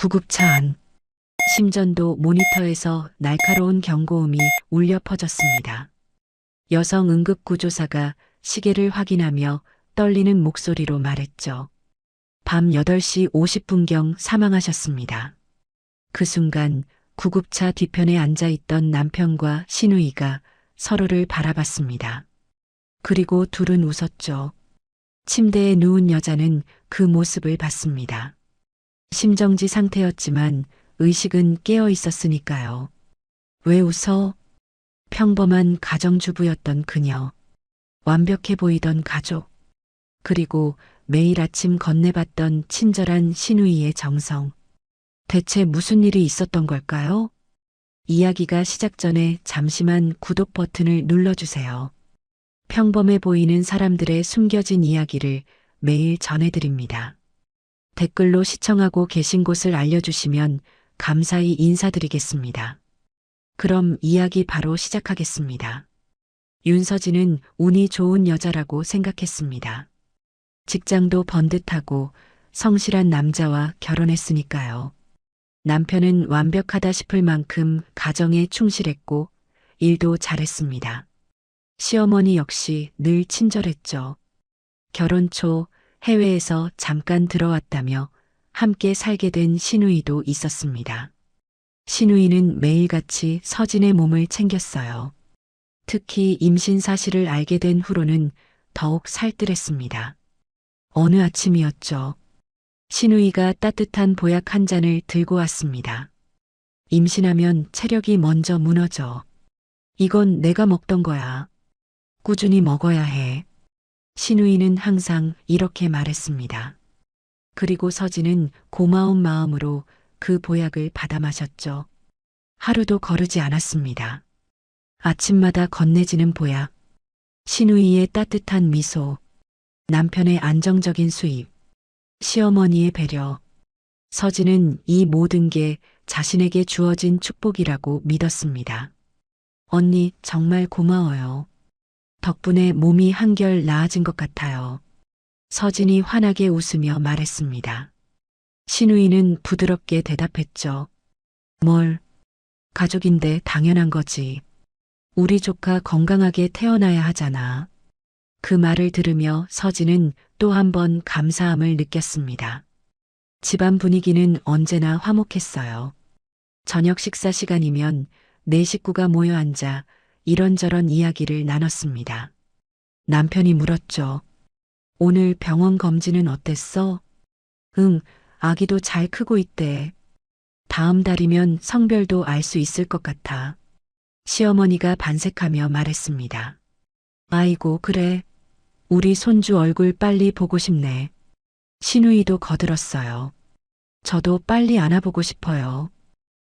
구급차 안. 심전도 모니터에서 날카로운 경고음이 울려 퍼졌습니다. 여성 응급구조사가 시계를 확인하며 떨리는 목소리로 말했죠. 밤 8시 50분경 사망하셨습니다. 그 순간 구급차 뒤편에 앉아 있던 남편과 시누이가 서로를 바라봤습니다. 그리고 둘은 웃었죠. 침대에 누운 여자는 그 모습을 봤습니다. 심정지 상태였지만 의식은 깨어 있었으니까요. 왜 웃어? 평범한 가정주부였던 그녀. 완벽해 보이던 가족. 그리고 매일 아침 건네봤던 친절한 시누이의 정성. 대체 무슨 일이 있었던 걸까요? 이야기가 시작 전에 잠시만 구독 버튼을 눌러주세요. 평범해 보이는 사람들의 숨겨진 이야기를 매일 전해드립니다. 댓글로 시청하고 계신 곳을 알려주시면 감사히 인사드리겠습니다. 그럼 이야기 바로 시작하겠습니다. 윤서진은 운이 좋은 여자라고 생각했습니다. 직장도 번듯하고 성실한 남자와 결혼했으니까요. 남편은 완벽하다 싶을 만큼 가정에 충실했고 일도 잘했습니다. 시어머니 역시 늘 친절했죠. 결혼 초 해외에서 잠깐 들어왔다며 함께 살게 된 시누이도 있었습니다. 시누이는 매일같이 서진의 몸을 챙겼어요. 특히 임신 사실을 알게 된 후로는 더욱 살뜰했습니다. 어느 아침이었죠. 시누이가 따뜻한 보약 한 잔을 들고 왔습니다. 임신하면 체력이 먼저 무너져. 이건 내가 먹던 거야. 꾸준히 먹어야 해. 시누이는 항상 이렇게 말했습니다. 그리고 서진은 고마운 마음으로 그 보약을 받아 마셨죠. 하루도 거르지 않았습니다. 아침마다 건네지는 보약, 시누이의 따뜻한 미소, 남편의 안정적인 수입, 시어머니의 배려. 서진은 이 모든 게 자신에게 주어진 축복이라고 믿었습니다. 언니 정말 고마워요. 덕분에 몸이 한결 나아진 것 같아요. 서진이 환하게 웃으며 말했습니다. 시누이는 부드럽게 대답했죠. 뭘, 가족인데 당연한 거지. 우리 조카 건강하게 태어나야 하잖아. 그 말을 들으며 서진은 또 한 번 감사함을 느꼈습니다. 집안 분위기는 언제나 화목했어요. 저녁 식사 시간이면 네 식구가 모여 앉아 이런저런 이야기를 나눴습니다. 남편이 물었죠. 오늘 병원 검진은 어땠어? 응, 아기도 잘 크고 있대. 다음 달이면 성별도 알 수 있을 것 같아. 시어머니가 반색하며 말했습니다. 아이고, 그래. 우리 손주 얼굴 빨리 보고 싶네. 시누이도 거들었어요. 저도 빨리 안아보고 싶어요.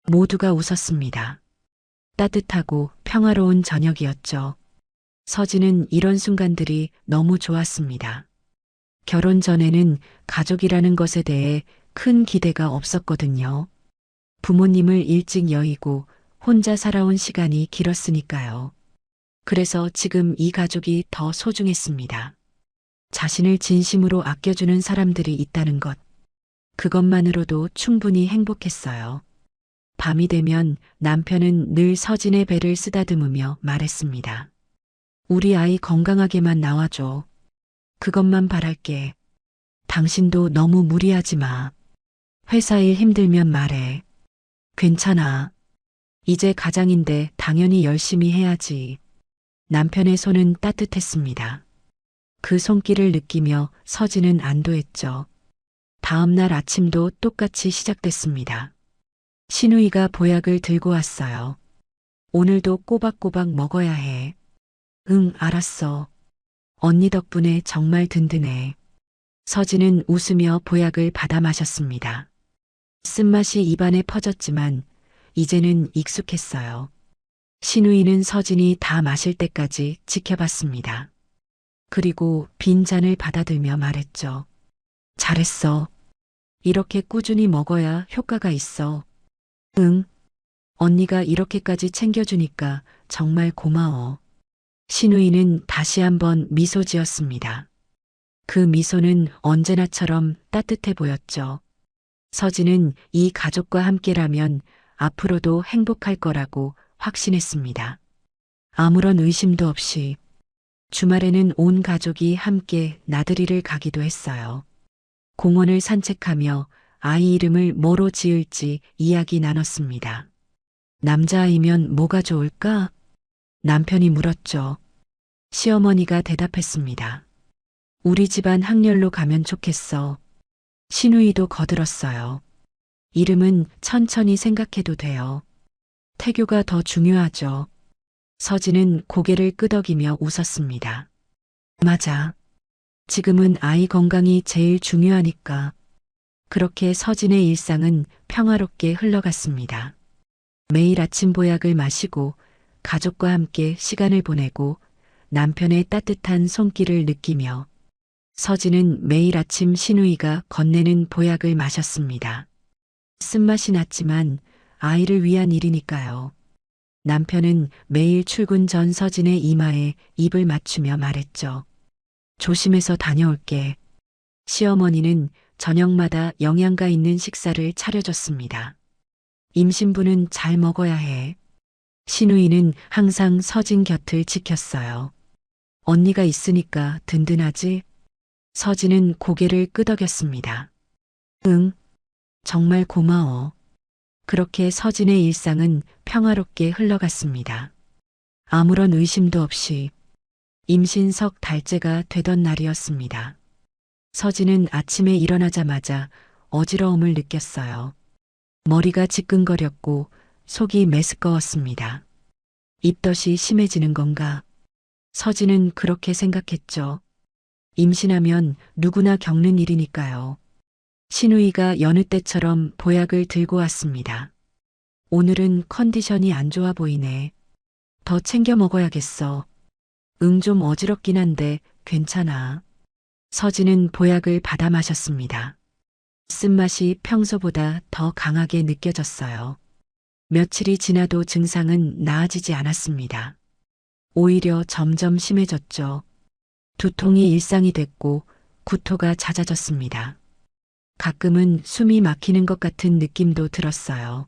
모두가 웃었습니다. 따뜻하고 평화로운 저녁이었죠. 서진은 이런 순간들이 너무 좋았습니다. 결혼 전에는 가족이라는 것에 대해 큰 기대가 없었거든요. 부모님을 일찍 여의고 혼자 살아온 시간이 길었으니까요. 그래서 지금 이 가족이 더 소중했습니다. 자신을 진심으로 아껴주는 사람들이 있다는 것. 그것만으로도 충분히 행복했어요. 밤이 되면 남편은 늘 서진의 배를 쓰다듬으며 말했습니다. 우리 아이 건강하게만 나와줘. 그것만 바랄게. 당신도 너무 무리하지 마. 회사 일 힘들면 말해. 괜찮아. 이제 가장인데 당연히 열심히 해야지. 남편의 손은 따뜻했습니다. 그 손길을 느끼며 서진은 안도했죠. 다음 날 아침도 똑같이 시작됐습니다. 시누이가 보약을 들고 왔어요. 오늘도 꼬박꼬박 먹어야 해. 응, 알았어. 언니 덕분에 정말 든든해. 서진은 웃으며 보약을 받아 마셨습니다. 쓴맛이 입안에 퍼졌지만 이제는 익숙했어요. 시누이는 서진이 다 마실 때까지 지켜봤습니다. 그리고 빈 잔을 받아들며 말했죠. 잘했어. 이렇게 꾸준히 먹어야 효과가 있어. 응. 언니가 이렇게까지 챙겨주니까 정말 고마워. 시누이는 다시 한번 미소 지었습니다. 그 미소는 언제나처럼 따뜻해 보였죠. 서진은 이 가족과 함께라면 앞으로도 행복할 거라고 확신했습니다. 아무런 의심도 없이 주말에는 온 가족이 함께 나들이를 가기도 했어요. 공원을 산책하며 아이 이름을 뭐로 지을지 이야기 나눴습니다. 남자아이면 뭐가 좋을까? 남편이 물었죠. 시어머니가 대답했습니다. 우리 집안 학렬로 가면 좋겠어. 신우이도 거들었어요. 이름은 천천히 생각해도 돼요. 태교가 더 중요하죠. 서진은 고개를 끄덕이며 웃었습니다. 맞아. 지금은 아이 건강이 제일 중요하니까. 그렇게 서진의 일상은 평화롭게 흘러갔습니다. 매일 아침 보약을 마시고 가족과 함께 시간을 보내고 남편의 따뜻한 손길을 느끼며 서진은 매일 아침 신우이가 건네는 보약을 마셨습니다. 쓴맛이 났지만 아이를 위한 일이니까요. 남편은 매일 출근 전 서진의 이마에 입을 맞추며 말했죠. 조심해서 다녀올게. 시어머니는 저녁마다 영양가 있는 식사를 차려줬습니다. 임신부는 잘 먹어야 해. 신우이는 항상 서진 곁을 지켰어요. 언니가 있으니까 든든하지? 서진은 고개를 끄덕였습니다. 응, 정말 고마워. 그렇게 서진의 일상은 평화롭게 흘러갔습니다. 아무런 의심도 없이 임신 석 달째가 되던 날이었습니다. 서진은 아침에 일어나자마자 어지러움을 느꼈어요. 머리가 지끈거렸고 속이 메스꺼웠습니다. 입덧이 심해지는 건가? 서진은 그렇게 생각했죠. 임신하면 누구나 겪는 일이니까요. 신우이가 여느 때처럼 보약을 들고 왔습니다. 오늘은 컨디션이 안 좋아 보이네. 더 챙겨 먹어야겠어. 응, 좀 어지럽긴 한데 괜찮아. 서진은 보약을 받아 마셨습니다. 쓴맛이 평소보다 더 강하게 느껴졌어요. 며칠이 지나도 증상은 나아지지 않았습니다. 오히려 점점 심해졌죠. 두통이 일상이 됐고 구토가 잦아졌습니다. 가끔은 숨이 막히는 것 같은 느낌도 들었어요.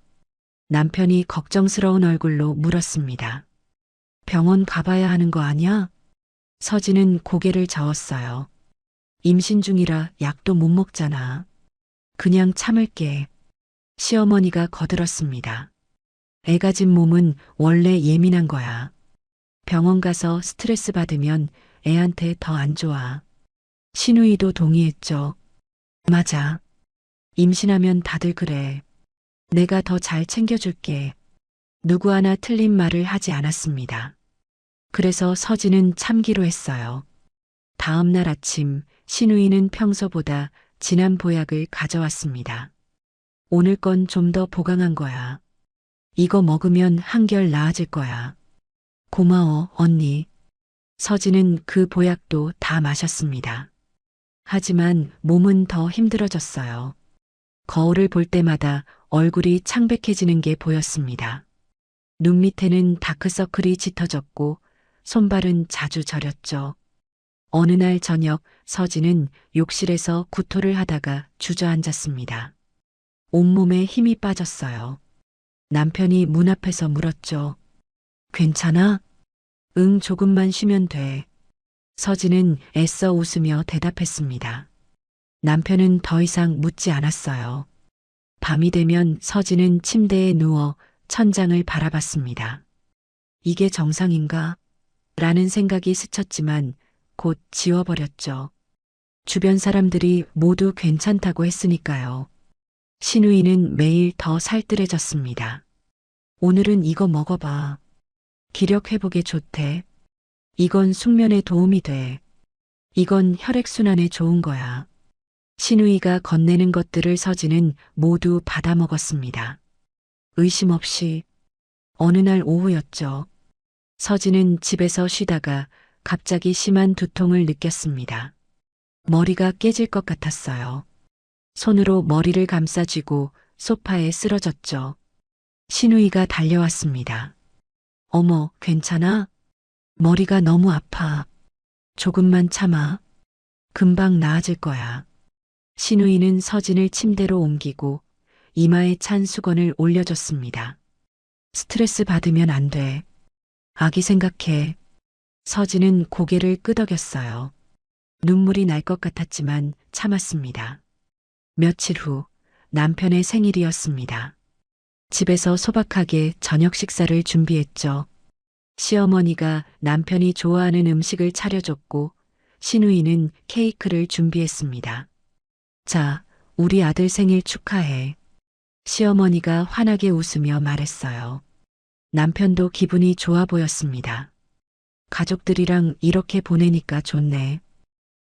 남편이 걱정스러운 얼굴로 물었습니다. 병원 가봐야 하는 거 아니야? 서진은 고개를 저었어요. 임신 중이라 약도 못 먹잖아. 그냥 참을게. 시어머니가 거들었습니다. 애 가진 몸은 원래 예민한 거야. 병원 가서 스트레스 받으면 애한테 더 안 좋아. 신우이도 동의했죠. 맞아. 임신하면 다들 그래. 내가 더 잘 챙겨줄게. 누구 하나 틀린 말을 하지 않았습니다. 그래서 서진은 참기로 했어요. 다음 날 아침 신우이는 평소보다 진한 보약을 가져왔습니다. 오늘 건 좀 더 보강한 거야. 이거 먹으면 한결 나아질 거야. 고마워, 언니. 서진은 그 보약도 다 마셨습니다. 하지만 몸은 더 힘들어졌어요. 거울을 볼 때마다 얼굴이 창백해지는 게 보였습니다. 눈 밑에는 다크서클이 짙어졌고 손발은 자주 저렸죠. 어느 날 저녁 서진은 욕실에서 구토를 하다가 주저앉았습니다. 온몸에 힘이 빠졌어요. 남편이 문 앞에서 물었죠. 괜찮아? 응, 조금만 쉬면 돼. 서진은 애써 웃으며 대답했습니다. 남편은 더 이상 묻지 않았어요. 밤이 되면 서진은 침대에 누워 천장을 바라봤습니다. 이게 정상인가? 라는 생각이 스쳤지만 곧 지워버렸죠. 주변 사람들이 모두 괜찮다고 했으니까요. 신우이는 매일 더 살뜰해졌습니다. 오늘은 이거 먹어봐. 기력 회복에 좋대. 이건 숙면에 도움이 돼. 이건 혈액순환에 좋은 거야. 신우이가 건네는 것들을 서진은 모두 받아 먹었습니다. 의심 없이 어느 날 오후였죠. 서진은 집에서 쉬다가 갑자기 심한 두통을 느꼈습니다. 머리가 깨질 것 같았어요. 손으로 머리를 감싸쥐고 소파에 쓰러졌죠. 신우이가 달려왔습니다. 어머, 괜찮아? 머리가 너무 아파. 조금만 참아. 금방 나아질 거야. 신우이는 서진을 침대로 옮기고 이마에 찬 수건을 올려줬습니다. 스트레스 받으면 안 돼. 아기 생각해. 서진은 고개를 끄덕였어요. 눈물이 날 것 같았지만 참았습니다. 며칠 후 남편의 생일이었습니다. 집에서 소박하게 저녁 식사를 준비했죠. 시어머니가 남편이 좋아하는 음식을 차려줬고 신우이는 케이크를 준비했습니다. 자, 우리 아들 생일 축하해. 시어머니가 환하게 웃으며 말했어요. 남편도 기분이 좋아 보였습니다. 가족들이랑 이렇게 보내니까 좋네.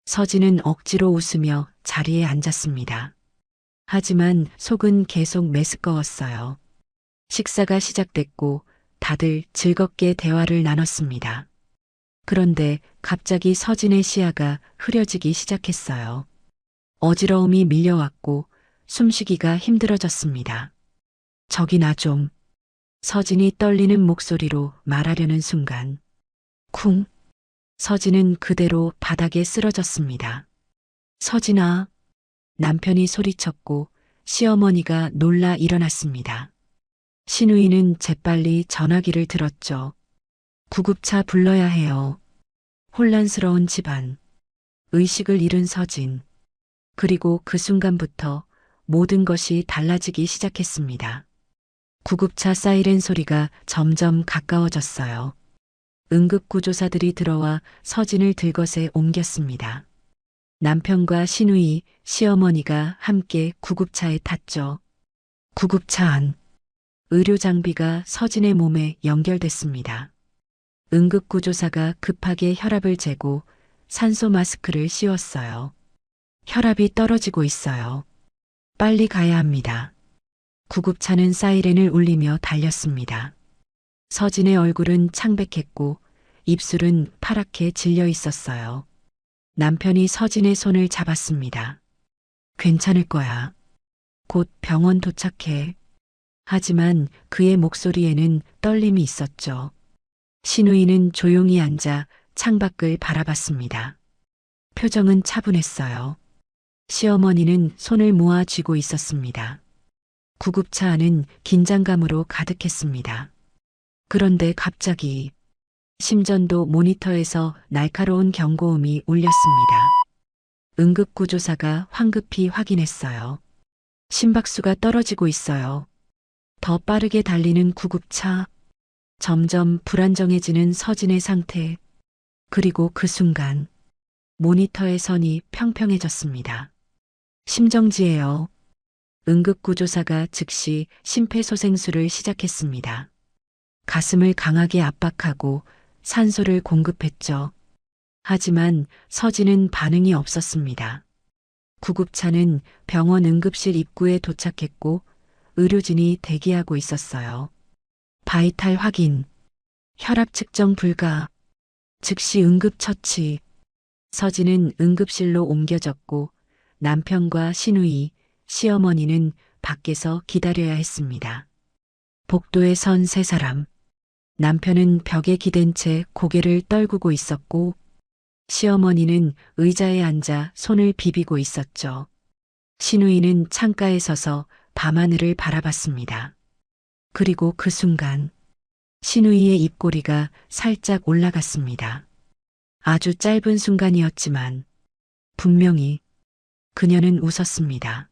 서진은 억지로 웃으며 자리에 앉았습니다. 하지만 속은 계속 메스꺼웠어요. 식사가 시작됐고 다들 즐겁게 대화를 나눴습니다. 그런데 갑자기 서진의 시야가 흐려지기 시작했어요. 어지러움이 밀려왔고 숨쉬기가 힘들어졌습니다. 저기 나 좀. 서진이 떨리는 목소리로 말하려는 순간 쿵. 서진은 그대로 바닥에 쓰러졌습니다. 서진아. 남편이 소리쳤고 시어머니가 놀라 일어났습니다. 신우이는 재빨리 전화기를 들었죠. 구급차 불러야 해요. 혼란스러운 집안. 의식을 잃은 서진. 그리고 그 순간부터 모든 것이 달라지기 시작했습니다. 구급차 사이렌 소리가 점점 가까워졌어요. 응급구조사들이 들어와 서진을 들것에 옮겼습니다. 남편과 신우이, 시어머니가 함께 구급차에 탔죠. 구급차 안. 의료 장비가 서진의 몸에 연결됐습니다. 응급구조사가 급하게 혈압을 재고 산소 마스크를 씌웠어요. 혈압이 떨어지고 있어요. 빨리 가야 합니다. 구급차는 사이렌을 울리며 달렸습니다. 서진의 얼굴은 창백했고 입술은 파랗게 질려 있었어요. 남편이 서진의 손을 잡았습니다. 괜찮을 거야. 곧 병원 도착해. 하지만 그의 목소리에는 떨림이 있었죠. 신우이는 조용히 앉아 창밖을 바라봤습니다. 표정은 차분했어요. 시어머니는 손을 모아 쥐고 있었습니다. 구급차 안은 긴장감으로 가득했습니다. 그런데 갑자기 심전도 모니터에서 날카로운 경고음이 울렸습니다. 응급구조사가 황급히 확인했어요. 심박수가 떨어지고 있어요. 더 빠르게 달리는 구급차. 점점 불안정해지는 서진의 상태. 그리고 그 순간 모니터의 선이 평평해졌습니다. 심정지예요. 응급구조사가 즉시 심폐소생술을 시작했습니다. 가슴을 강하게 압박하고 산소를 공급했죠. 하지만 서진은 반응이 없었습니다. 구급차는 병원 응급실 입구에 도착했고 의료진이 대기하고 있었어요. 바이탈 확인, 혈압 측정 불가, 즉시 응급처치. 서진은 응급실로 옮겨졌고 남편과 신우이, 시어머니는 밖에서 기다려야 했습니다. 복도에 선 세 사람. 남편은 벽에 기댄 채 고개를 떨구고 있었고 시어머니는 의자에 앉아 손을 비비고 있었죠. 신우이는 창가에 서서 밤하늘을 바라봤습니다. 그리고 그 순간 신우이의 입꼬리가 살짝 올라갔습니다. 아주 짧은 순간이었지만 분명히 그녀는 웃었습니다.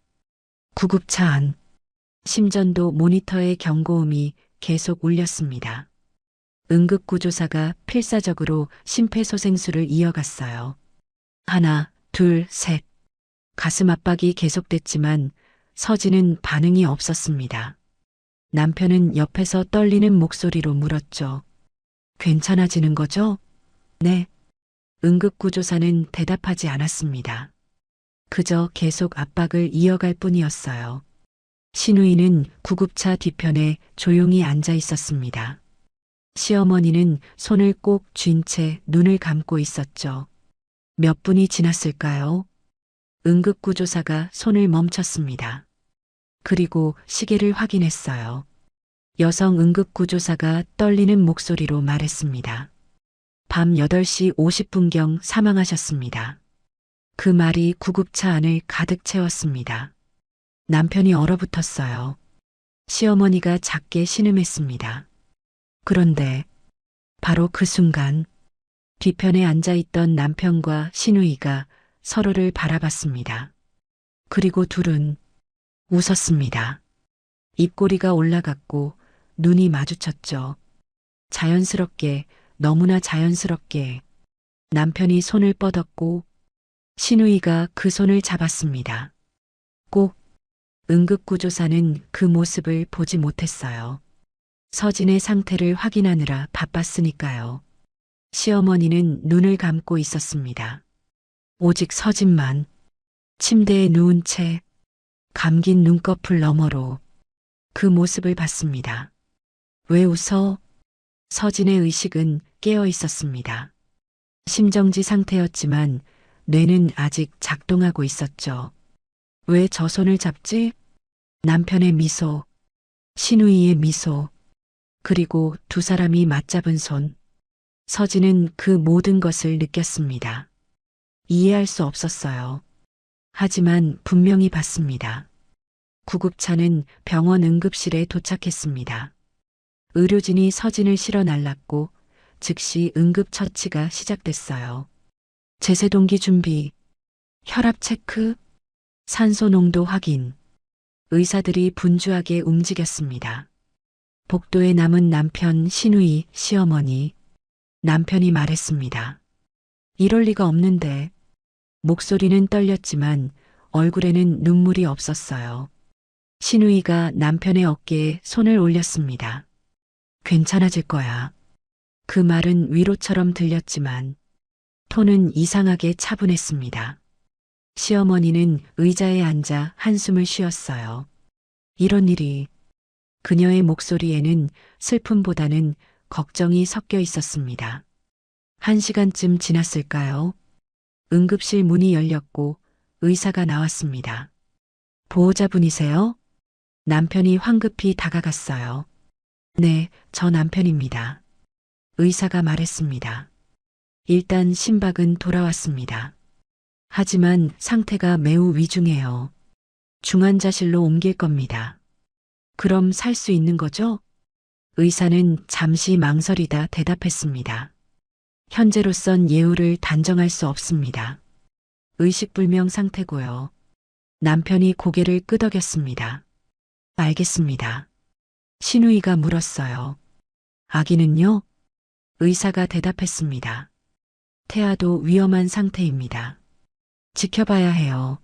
구급차 안. 심전도 모니터의 경고음이 계속 울렸습니다. 응급구조사가 필사적으로 심폐소생술을 이어갔어요. 하나, 둘, 셋. 가슴 압박이 계속됐지만 서진은 반응이 없었습니다. 남편은 옆에서 떨리는 목소리로 물었죠. 괜찮아지는 거죠? 네. 응급구조사는 대답하지 않았습니다. 그저 계속 압박을 이어갈 뿐이었어요. 신우이는 구급차 뒤편에 조용히 앉아 있었습니다. 시어머니는 손을 꼭 쥔 채 눈을 감고 있었죠. 몇 분이 지났을까요? 응급구조사가 손을 멈췄습니다. 그리고 시계를 확인했어요. 여성 응급구조사가 떨리는 목소리로 말했습니다. 밤 8시 50분경 사망하셨습니다. 그 말이 구급차 안을 가득 채웠습니다. 남편이 얼어붙었어요. 시어머니가 작게 신음했습니다. 그런데 바로 그 순간 뒤편에 앉아있던 남편과 시누이가 서로를 바라봤습니다. 그리고 둘은 웃었습니다. 입꼬리가 올라갔고 눈이 마주쳤죠. 자연스럽게, 너무나 자연스럽게 남편이 손을 뻗었고 시누이가 그 손을 잡았습니다. 꼭 응급구조사는 그 모습을 보지 못했어요. 서진의 상태를 확인하느라 바빴으니까요. 시어머니는 눈을 감고 있었습니다. 오직 서진만 침대에 누운 채 감긴 눈꺼풀 너머로 그 모습을 봤습니다. 왜 웃어? 서진의 의식은 깨어 있었습니다. 심정지 상태였지만 뇌는 아직 작동하고 있었죠. 왜 저 손을 잡지? 남편의 미소, 시누이의 미소, 그리고 두 사람이 맞잡은 손. 서진은 그 모든 것을 느꼈습니다. 이해할 수 없었어요. 하지만 분명히 봤습니다. 구급차는 병원 응급실에 도착했습니다. 의료진이 서진을 실어 날랐고 즉시 응급처치가 시작됐어요. 제세동기 준비, 혈압 체크, 산소 농도 확인. 의사들이 분주하게 움직였습니다. 복도에 남은 남편, 시누이, 시어머니. 남편이 말했습니다. 이럴 리가 없는데. 목소리는 떨렸지만 얼굴에는 눈물이 없었어요. 시누이가 남편의 어깨에 손을 올렸습니다. 괜찮아질 거야. 그 말은 위로처럼 들렸지만 톤은 이상하게 차분했습니다. 시어머니는 의자에 앉아 한숨을 쉬었어요. 이런 일이. 그녀의 목소리에는 슬픔보다는 걱정이 섞여 있었습니다. 1시간쯤 지났을까요? 응급실 문이 열렸고 의사가 나왔습니다. 보호자분이세요? 남편이 황급히 다가갔어요. 네, 저 남편입니다. 의사가 말했습니다. 일단 심박은 돌아왔습니다. 하지만 상태가 매우 위중해요. 중환자실로 옮길 겁니다. 그럼 살 수 있는 거죠? 의사는 잠시 망설이다 대답했습니다. 현재로선 예후를 단정할 수 없습니다. 의식불명 상태고요. 남편이 고개를 끄덕였습니다. 알겠습니다. 시누이가 물었어요. 아기는요? 의사가 대답했습니다. 태아도 위험한 상태입니다. 지켜봐야 해요.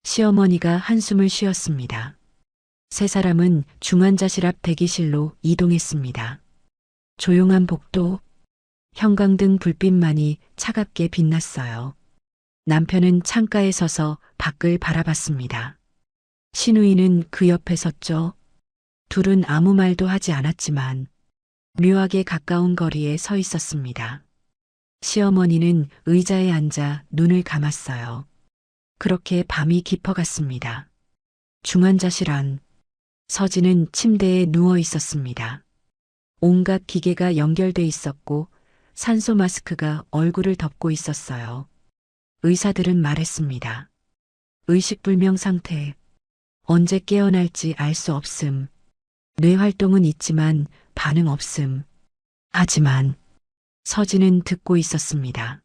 시어머니가 한숨을 쉬었습니다. 세 사람은 중환자실 앞 대기실로 이동했습니다. 조용한 복도, 형광등 불빛만이 차갑게 빛났어요. 남편은 창가에 서서 밖을 바라봤습니다. 시누이는 그 옆에 섰죠. 둘은 아무 말도 하지 않았지만 묘하게 가까운 거리에 서 있었습니다. 시어머니는 의자에 앉아 눈을 감았어요. 그렇게 밤이 깊어갔습니다. 중환자실 안, 서진은 침대에 누워 있었습니다. 온갖 기계가 연결돼 있었고 산소 마스크가 얼굴을 덮고 있었어요. 의사들은 말했습니다. 의식불명 상태, 언제 깨어날지 알 수 없음. 뇌 활동은 있지만 반응 없음. 하지만 서진은 듣고 있었습니다.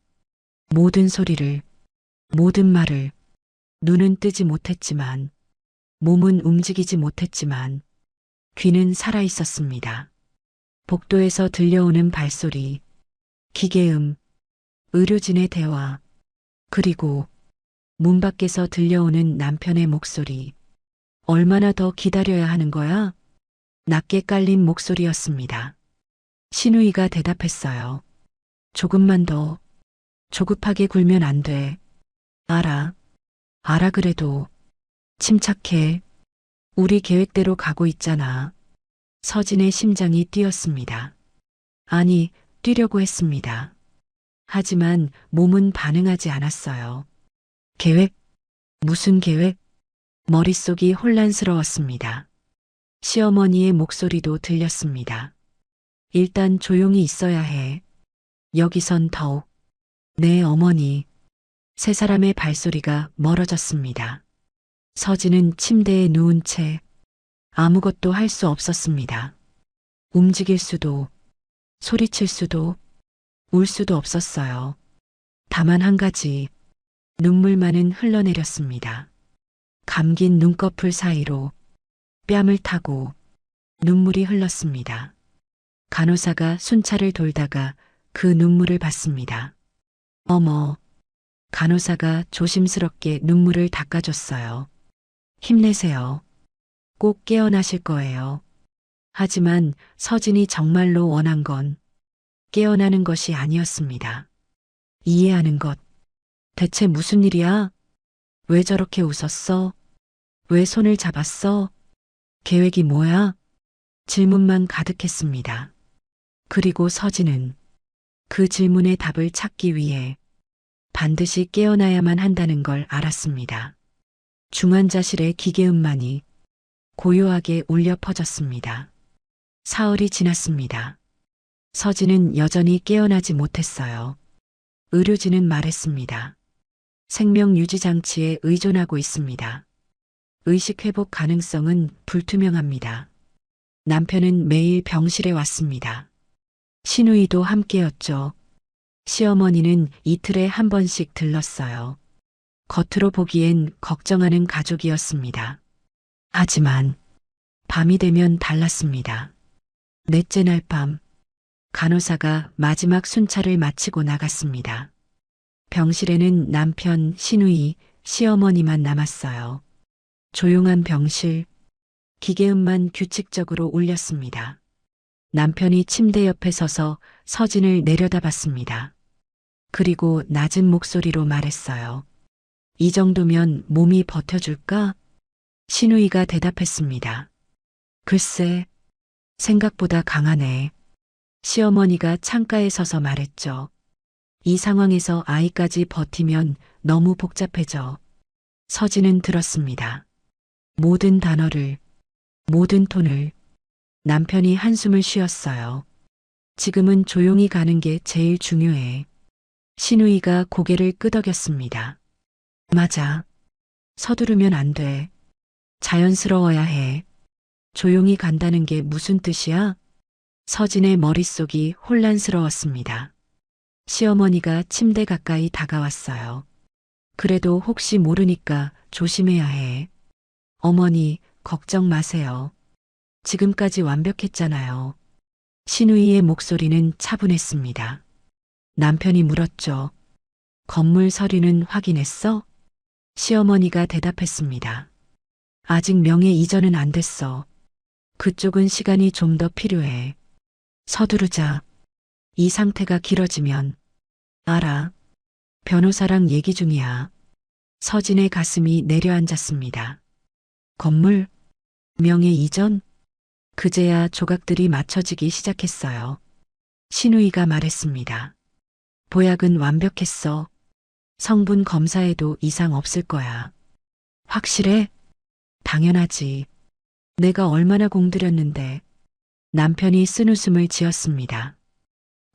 모든 소리를, 모든 말을. 눈은 뜨지 못했지만, 몸은 움직이지 못했지만, 귀는 살아 있었습니다. 복도에서 들려오는 발소리, 기계음, 의료진의 대화, 그리고 문 밖에서 들려오는 남편의 목소리. 얼마나 더 기다려야 하는 거야? 낮게 깔린 목소리였습니다. 시누이가 대답했어요. 조금만 더. 조급하게 굴면 안 돼. 알아. 알아 그래도. 침착해. 우리 계획대로 가고 있잖아. 서진의 심장이 뛰었습니다. 아니, 뛰려고 했습니다. 하지만 몸은 반응하지 않았어요. 계획? 무슨 계획? 머릿속이 혼란스러웠습니다. 시어머니의 목소리도 들렸습니다. 일단 조용히 있어야 해. 여기선 더욱. 네, 어머니. 세 사람의 발소리가 멀어졌습니다. 서진은 침대에 누운 채 아무것도 할 수 없었습니다. 움직일 수도, 소리칠 수도, 울 수도 없었어요. 다만 한 가지, 눈물만은 흘러내렸습니다. 감긴 눈꺼풀 사이로 뺨을 타고 눈물이 흘렀습니다. 간호사가 순찰을 돌다가 그 눈물을 봤습니다. 어머, 간호사가 조심스럽게 눈물을 닦아줬어요. 힘내세요. 꼭 깨어나실 거예요. 하지만 서진이 정말로 원한 건 깨어나는 것이 아니었습니다. 이해하는 것. 대체 무슨 일이야? 왜 저렇게 웃었어? 왜 손을 잡았어? 계획이 뭐야? 질문만 가득했습니다. 그리고 서진은 그 질문의 답을 찾기 위해 반드시 깨어나야만 한다는 걸 알았습니다. 중환자실의 기계음만이 고요하게 울려 퍼졌습니다. 사흘이 지났습니다. 서진은 여전히 깨어나지 못했어요. 의료진은 말했습니다. 생명 유지 장치에 의존하고 있습니다. 의식 회복 가능성은 불투명합니다. 남편은 매일 병실에 왔습니다. 시누이도 함께였죠. 시어머니는 이틀에 한 번씩 들렀어요. 겉으로 보기엔 걱정하는 가족이었습니다. 하지만 밤이 되면 달랐습니다. 넷째 날 밤, 간호사가 마지막 순찰을 마치고 나갔습니다. 병실에는 남편, 시누이, 시어머니만 남았어요. 조용한 병실, 기계음만 규칙적으로 울렸습니다. 남편이 침대 옆에 서서 서진을 내려다봤습니다. 그리고 낮은 목소리로 말했어요. 이 정도면 몸이 버텨줄까? 시누이가 대답했습니다. 글쎄, 생각보다 강하네. 시어머니가 창가에 서서 말했죠. 이 상황에서 아이까지 버티면 너무 복잡해져. 서진은 들었습니다. 모든 단어를, 모든 톤을. 남편이 한숨을 쉬었어요. 지금은 조용히 가는 게 제일 중요해. 시누이가 고개를 끄덕였습니다. 맞아. 서두르면 안 돼. 자연스러워야 해. 조용히 간다는 게 무슨 뜻이야? 서진의 머릿속이 혼란스러웠습니다. 시어머니가 침대 가까이 다가왔어요. 그래도 혹시 모르니까 조심해야 해. 어머니, 걱정 마세요. 지금까지 완벽했잖아요. 시누이의 목소리는 차분했습니다. 남편이 물었죠. 건물 서류는 확인했어? 시어머니가 대답했습니다. 아직 명예 이전은 안 됐어. 그쪽은 시간이 좀 더 필요해. 서두르자. 이 상태가 길어지면. 알아. 변호사랑 얘기 중이야. 서진의 가슴이 내려앉았습니다. 건물? 명예 이전? 그제야 조각들이 맞춰지기 시작했어요. 시누이가 말했습니다. 보약은 완벽했어. 성분 검사에도 이상 없을 거야. 확실해? 당연하지. 내가 얼마나 공들였는데. 남편이 쓴웃음을 지었습니다.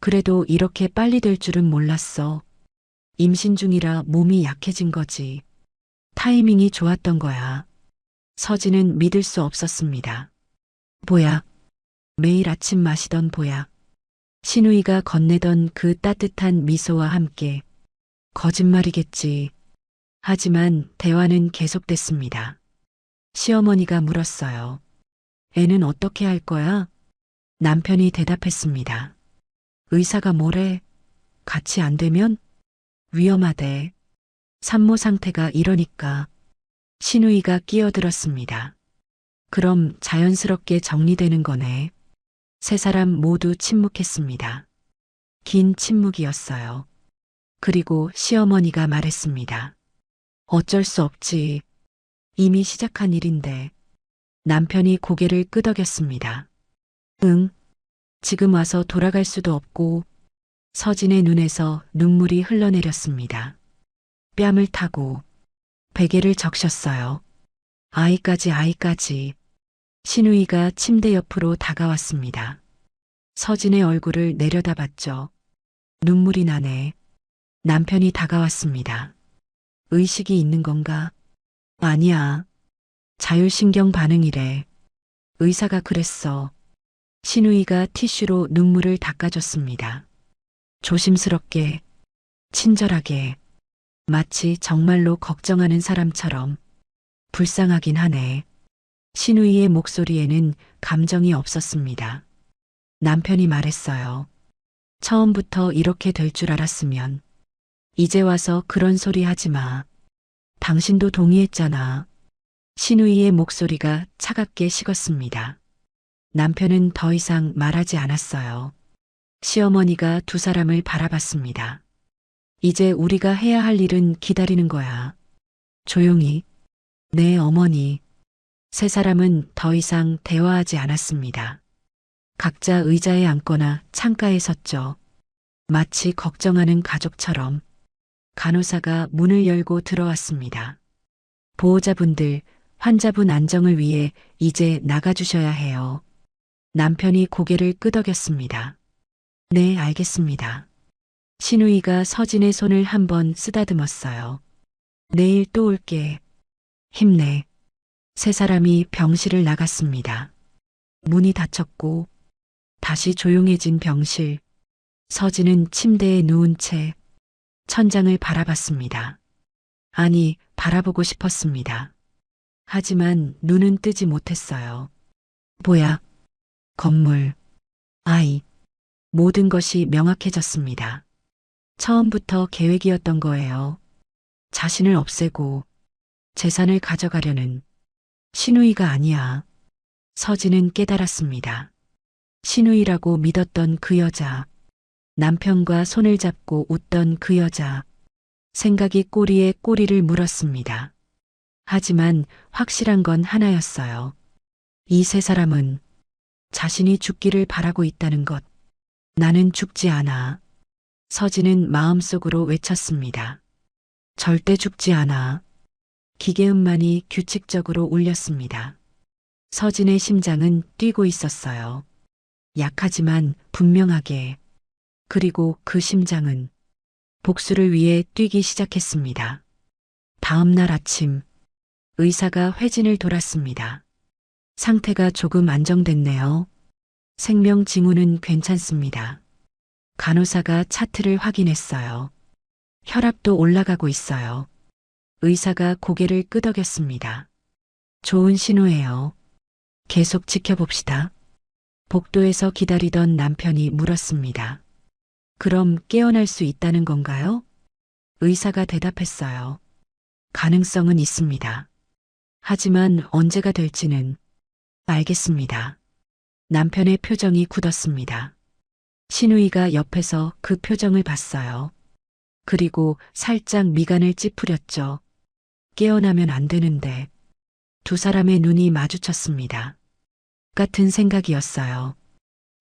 그래도 이렇게 빨리 될 줄은 몰랐어. 임신 중이라 몸이 약해진 거지. 타이밍이 좋았던 거야. 서진은 믿을 수 없었습니다. 보약. 매일 아침 마시던 보약. 시누이가 건네던 그 따뜻한 미소와 함께. 거짓말이겠지. 하지만 대화는 계속됐습니다. 시어머니가 물었어요. 애는 어떻게 할 거야? 남편이 대답했습니다. 의사가 뭐래? 같이 안 되면? 위험하대. 산모 상태가 이러니까. 시누이가 끼어들었습니다. 그럼 자연스럽게 정리되는 거네. 세 사람 모두 침묵했습니다. 긴 침묵이었어요. 그리고 시어머니가 말했습니다. 어쩔 수 없지. 이미 시작한 일인데. 남편이 고개를 끄덕였습니다. 응. 지금 와서 돌아갈 수도 없고. 서진의 눈에서 눈물이 흘러내렸습니다. 뺨을 타고 베개를 적셨어요. 아이까지. 시누이가 침대 옆으로 다가왔습니다. 서진의 얼굴을 내려다봤죠. 눈물이 나네. 남편이 다가왔습니다. 의식이 있는 건가? 아니야. 자율신경 반응이래. 의사가 그랬어. 신우이가 티슈로 눈물을 닦아줬습니다. 조심스럽게, 친절하게, 마치 정말로 걱정하는 사람처럼. 불쌍하긴 하네. 신우이의 목소리에는 감정이 없었습니다. 남편이 말했어요. 처음부터 이렇게 될 줄 알았으면 이제 와서 그런 소리 하지 마. 당신도 동의했잖아. 신우이의 목소리가 차갑게 식었습니다. 남편은 더 이상 말하지 않았어요. 시어머니가 두 사람을 바라봤습니다. 이제 우리가 해야 할 일은 기다리는 거야. 조용히. 네, 어머니. 세 사람은 더 이상 대화하지 않았습니다. 각자 의자에 앉거나 창가에 섰죠. 마치 걱정하는 가족처럼. 간호사가 문을 열고 들어왔습니다. 보호자분들, 환자분 안정을 위해 이제 나가주셔야 해요. 남편이 고개를 끄덕였습니다. 네, 알겠습니다. 신우이가 서진의 손을 한번 쓰다듬었어요. 내일 또 올게. 힘내. 세 사람이 병실을 나갔습니다. 문이 닫혔고 다시 조용해진 병실. 서진은 침대에 누운 채 천장을 바라봤습니다. 아니, 바라보고 싶었습니다. 하지만 눈은 뜨지 못했어요. 뭐야? 건물, 아이, 모든 것이 명확해졌습니다. 처음부터 계획이었던 거예요. 자신을 없애고 재산을 가져가려는 신우이가 아니야. 서진은 깨달았습니다. 신우이라고 믿었던 그 여자, 남편과 손을 잡고 웃던 그 여자, 생각이 꼬리에 꼬리를 물었습니다. 하지만 확실한 건 하나였어요. 이 세 사람은 자신이 죽기를 바라고 있다는 것. 나는 죽지 않아. 서진은 마음속으로 외쳤습니다. 절대 죽지 않아. 기계음만이 규칙적으로 울렸습니다. 서진의 심장은 뛰고 있었어요. 약하지만 분명하게. 그리고 그 심장은 복수를 위해 뛰기 시작했습니다. 다음 날 아침, 의사가 회진을 돌았습니다. 상태가 조금 안정됐네요. 생명 징후는 괜찮습니다. 간호사가 차트를 확인했어요. 혈압도 올라가고 있어요. 의사가 고개를 끄덕였습니다. 좋은 신호예요. 계속 지켜봅시다. 복도에서 기다리던 남편이 물었습니다. 그럼 깨어날 수 있다는 건가요? 의사가 대답했어요. 가능성은 있습니다. 하지만 언제가 될지는 알겠습니다. 남편의 표정이 굳었습니다. 신우이가 옆에서 그 표정을 봤어요. 그리고 살짝 미간을 찌푸렸죠. 깨어나면 안 되는데. 두 사람의 눈이 마주쳤습니다. 같은 생각이었어요.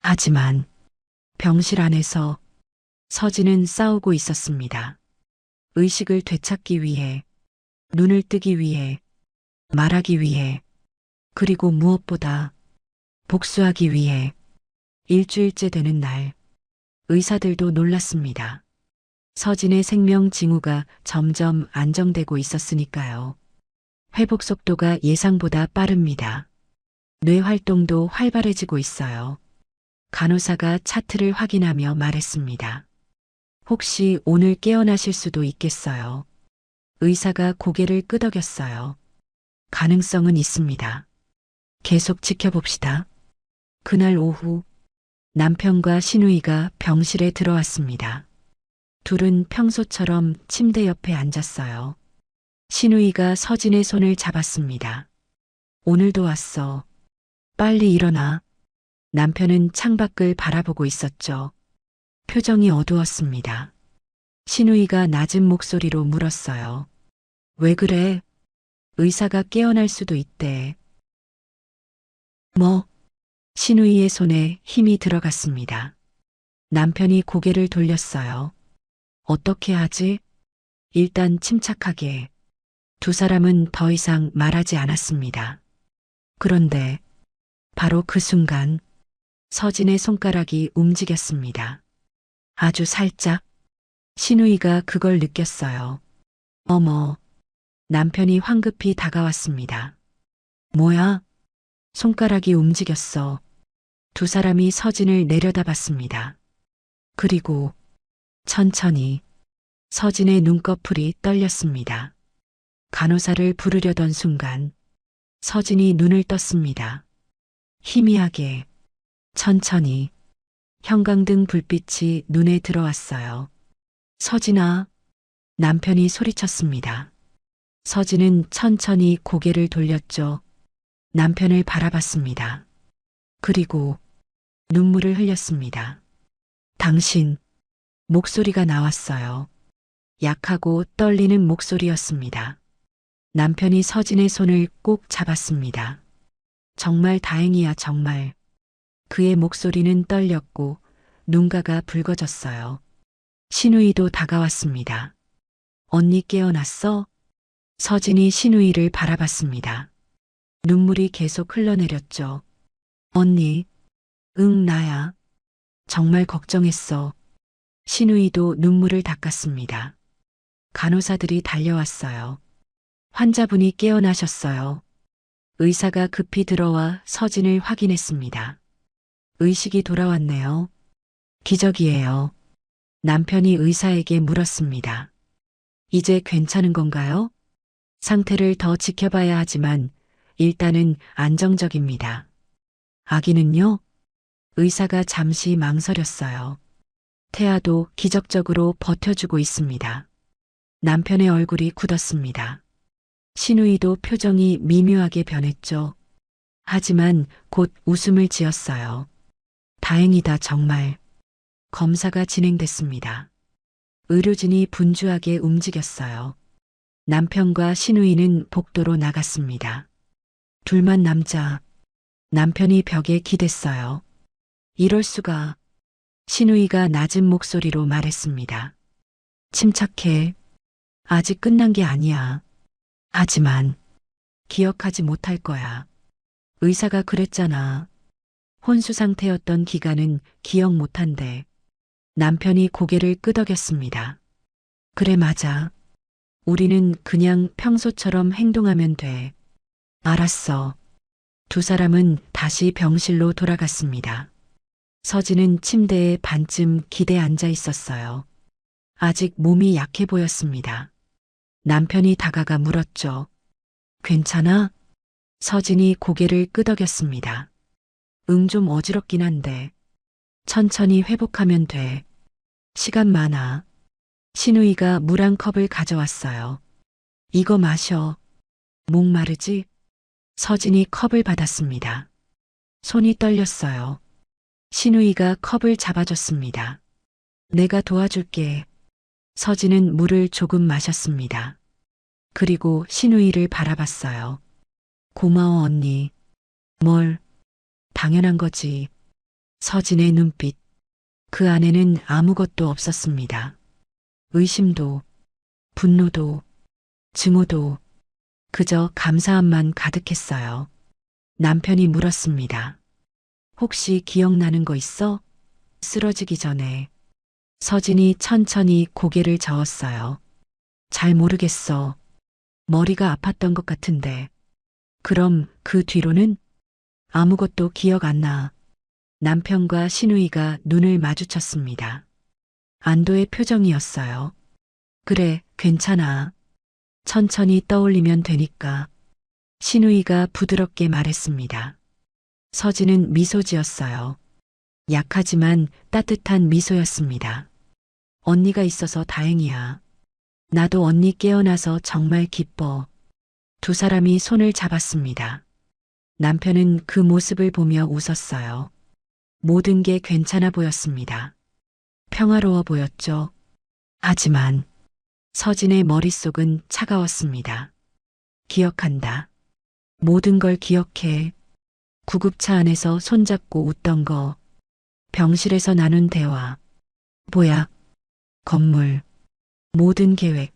하지만 병실 안에서 서진은 싸우고 있었습니다. 의식을 되찾기 위해, 눈을 뜨기 위해, 말하기 위해, 그리고 무엇보다 복수하기 위해. 일주일째 되는 날, 의사들도 놀랐습니다. 서진의 생명 징후가 점점 안정되고 있었으니까요. 회복 속도가 예상보다 빠릅니다. 뇌 활동도 활발해지고 있어요. 간호사가 차트를 확인하며 말했습니다. 혹시 오늘 깨어나실 수도 있겠어요. 의사가 고개를 끄덕였어요. 가능성은 있습니다. 계속 지켜봅시다. 그날 오후, 남편과 신우이가 병실에 들어왔습니다. 둘은 평소처럼 침대 옆에 앉았어요. 신우이가 서진의 손을 잡았습니다. 오늘도 왔어. 빨리 일어나. 남편은 창밖을 바라보고 있었죠. 표정이 어두웠습니다. 신우이가 낮은 목소리로 물었어요. 왜 그래? 의사가 깨어날 수도 있대. 뭐? 신우이의 손에 힘이 들어갔습니다. 남편이 고개를 돌렸어요. 어떻게 하지? 일단 침착하게. 두 사람은 더 이상 말하지 않았습니다. 그런데 바로 그 순간 서진의 손가락이 움직였습니다. 아주 살짝. 신우이가 그걸 느꼈어요. 어머, 남편이 황급히 다가왔습니다. 뭐야? 손가락이 움직였어. 두 사람이 서진을 내려다봤습니다. 그리고 천천히 서진의 눈꺼풀이 떨렸습니다. 간호사를 부르려던 순간 서진이 눈을 떴습니다. 희미하게, 천천히 형광등 불빛이 눈에 들어왔어요. 서진아, 남편이 소리쳤습니다. 서진은 천천히 고개를 돌렸죠. 남편을 바라봤습니다. 그리고 눈물을 흘렸습니다. 당신, 목소리가 나왔어요. 약하고 떨리는 목소리였습니다. 남편이 서진의 손을 꼭 잡았습니다. 정말 다행이야, 정말. 그의 목소리는 떨렸고 눈가가 붉어졌어요. 신우이도 다가왔습니다. 언니 깨어났어? 서진이 신우이를 바라봤습니다. 눈물이 계속 흘러내렸죠. 언니, 응, 나야. 정말 걱정했어. 신우이도 눈물을 닦았습니다. 간호사들이 달려왔어요. 환자분이 깨어나셨어요. 의사가 급히 들어와 서진을 확인했습니다. 의식이 돌아왔네요. 기적이에요. 남편이 의사에게 물었습니다. 이제 괜찮은 건가요? 상태를 더 지켜봐야 하지만 일단은 안정적입니다. 아기는요? 의사가 잠시 망설였어요. 태아도 기적적으로 버텨주고 있습니다. 남편의 얼굴이 굳었습니다. 신우이도 표정이 미묘하게 변했죠. 하지만 곧 웃음을 지었어요. 다행이다, 정말. 검사가 진행됐습니다. 의료진이 분주하게 움직였어요. 남편과 신우이는 복도로 나갔습니다. 둘만 남자. 남편이 벽에 기댔어요. 이럴 수가. 신우이가 낮은 목소리로 말했습니다. 침착해. 아직 끝난 게 아니야. 하지만 기억하지 못할 거야. 의사가 그랬잖아. 혼수 상태였던 기간은 기억 못한대. 남편이 고개를 끄덕였습니다. 그래, 맞아. 우리는 그냥 평소처럼 행동하면 돼. 알았어. 두 사람은 다시 병실로 돌아갔습니다. 서진은 침대에 반쯤 기대 앉아 있었어요. 아직 몸이 약해 보였습니다. 남편이 다가가 물었죠. 괜찮아? 서진이 고개를 끄덕였습니다. 응, 좀 어지럽긴 한데. 천천히 회복하면 돼. 시간 많아. 신우이가 물 한 컵을 가져왔어요. 이거 마셔. 목마르지? 서진이 컵을 받았습니다. 손이 떨렸어요. 신우이가 컵을 잡아줬습니다. 내가 도와줄게. 서진은 물을 조금 마셨습니다. 그리고 신우이를 바라봤어요. 고마워, 언니. 뭘? 당연한 거지. 서진의 눈빛. 그 안에는 아무것도 없었습니다. 의심도, 분노도, 증오도, 그저 감사함만 가득했어요. 남편이 물었습니다. 혹시 기억나는 거 있어? 쓰러지기 전에. 서진이 천천히 고개를 저었어요. 잘 모르겠어. 머리가 아팠던 것 같은데. 그럼 그 뒤로는? 아무것도 기억 안 나. 남편과 신우이가 눈을 마주쳤습니다. 안도의 표정이었어요. 그래, 괜찮아. 천천히 떠올리면 되니까. 신우이가 부드럽게 말했습니다. 서진은 미소 지었어요. 약하지만 따뜻한 미소였습니다. 언니가 있어서 다행이야. 나도 언니 깨어나서 정말 기뻐. 두 사람이 손을 잡았습니다. 남편은 그 모습을 보며 웃었어요. 모든 게 괜찮아 보였습니다. 평화로워 보였죠. 하지만 서진의 머릿속은 차가웠습니다. 기억한다. 모든 걸 기억해. 구급차 안에서 손잡고 웃던 거. 병실에서 나눈 대화. 보약. 건물. 모든 계획.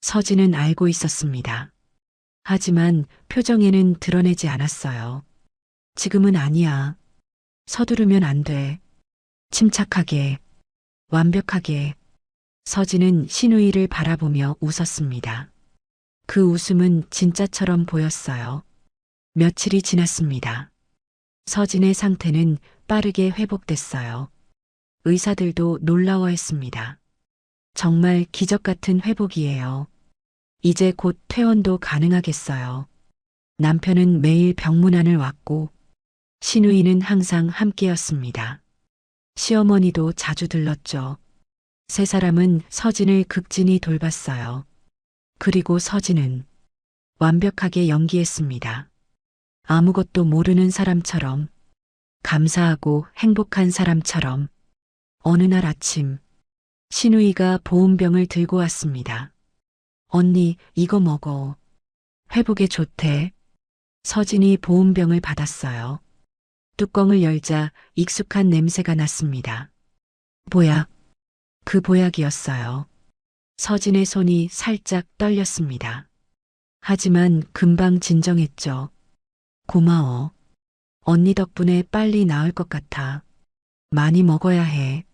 서진은 알고 있었습니다. 하지만 표정에는 드러내지 않았어요. 지금은 아니야. 서두르면 안 돼. 침착하게. 완벽하게. 서진은 신우이를 바라보며 웃었습니다. 그 웃음은 진짜처럼 보였어요. 며칠이 지났습니다. 서진의 상태는 빠르게 회복됐어요. 의사들도 놀라워했습니다. 정말 기적 같은 회복이에요. 이제 곧 퇴원도 가능하겠어요. 남편은 매일 병문안을 왔고 신우이는 항상 함께였습니다. 시어머니도 자주 들렀죠. 세 사람은 서진을 극진히 돌봤어요. 그리고 서진은 완벽하게 연기했습니다. 아무것도 모르는 사람처럼, 감사하고 행복한 사람처럼. 어느 날 아침, 신우이가 보온병을 들고 왔습니다. 언니, 이거 먹어. 회복에 좋대. 서진이 보온병을 받았어요. 뚜껑을 열자 익숙한 냄새가 났습니다. 보약. 그 보약이었어요. 서진의 손이 살짝 떨렸습니다. 하지만 금방 진정했죠. 고마워. 언니 덕분에 빨리 나을 것 같아. 많이 먹어야 해.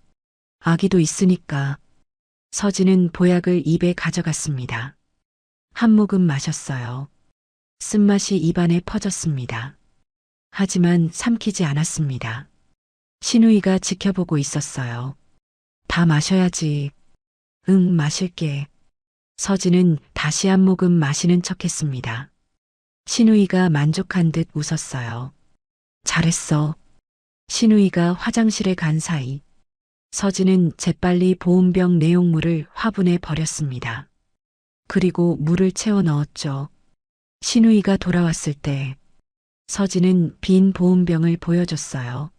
아기도 있으니까. 서진은 보약을 입에 가져갔습니다. 한 모금 마셨어요. 쓴맛이 입안에 퍼졌습니다. 하지만 삼키지 않았습니다. 신우이가 지켜보고 있었어요. 다 마셔야지. 응, 마실게. 서진은 다시 한 모금 마시는 척했습니다. 신우이가 만족한 듯 웃었어요. 잘했어. 신우이가 화장실에 간 사이 서진은 재빨리 보온병 내용물을 화분에 버렸습니다. 그리고 물을 채워 넣었죠. 신우이가 돌아왔을 때 서진은 빈 보온병을 보여줬어요.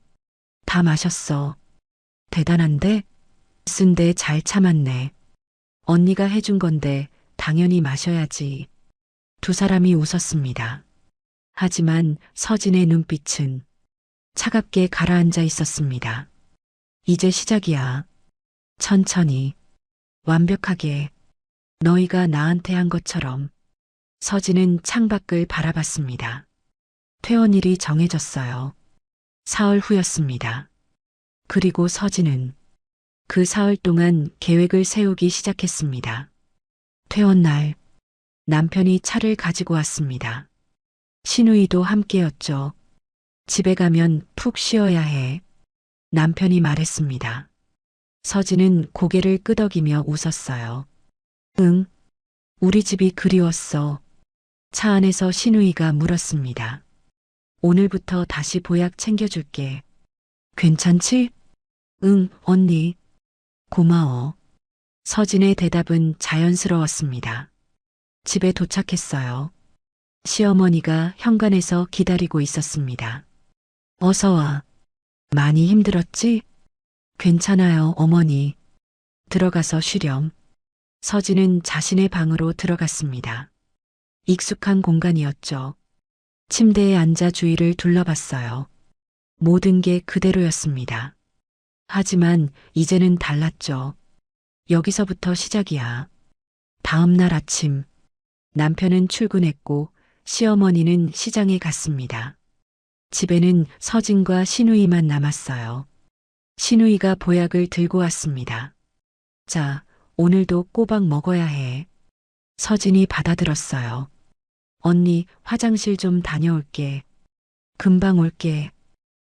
다 마셨어. 대단한데? 쓴데 잘 참았네. 언니가 해준 건데 당연히 마셔야지. 두 사람이 웃었습니다. 하지만 서진의 눈빛은 차갑게 가라앉아 있었습니다. 이제 시작이야. 천천히, 완벽하게, 너희가 나한테 한 것처럼. 서진은 창밖을 바라봤습니다. 퇴원일이 정해졌어요. 사흘 후였습니다. 그리고 서진은 그 사흘 동안 계획을 세우기 시작했습니다. 퇴원날, 남편이 차를 가지고 왔습니다. 신우이도 함께였죠. 집에 가면 푹 쉬어야 해. 남편이 말했습니다. 서진은 고개를 끄덕이며 웃었어요. 응, 우리 집이 그리웠어. 차 안에서 신우이가 물었습니다. 오늘부터 다시 보약 챙겨줄게. 괜찮지? 응, 언니. 고마워. 서진의 대답은 자연스러웠습니다. 집에 도착했어요. 시어머니가 현관에서 기다리고 있었습니다. 어서 와. 많이 힘들었지? 괜찮아요, 어머니. 들어가서 쉬렴. 서진은 자신의 방으로 들어갔습니다. 익숙한 공간이었죠. 침대에 앉아 주위를 둘러봤어요. 모든 게 그대로였습니다. 하지만 이제는 달랐죠. 여기서부터 시작이야. 다음 날 아침, 남편은 출근했고 시어머니는 시장에 갔습니다. 집에는 서진과 신우이만 남았어요. 신우이가 보약을 들고 왔습니다. 자, 오늘도 꼬박 먹어야 해. 서진이 받아들었어요. 언니, 화장실 좀 다녀올게. 금방 올게.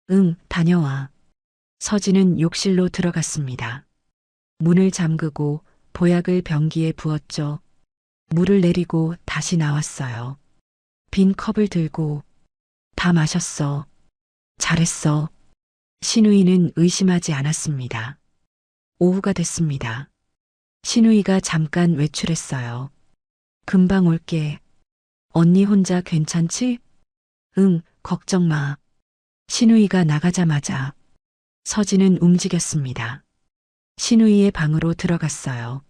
응, 다녀와. 서진은 욕실로 들어갔습니다. 문을 잠그고 보약을 병기에 부었죠. 물을 내리고 다시 나왔어요. 빈 컵을 들고 다 마셨어. 잘했어. 신우이는 의심하지 않았습니다. 오후가 됐습니다. 신우이가 잠깐 외출했어요. 금방 올게. 언니 혼자 괜찮지? 응, 걱정 마. 신우이가 나가자마자 서진은 움직였습니다. 신우이의 방으로 들어갔어요.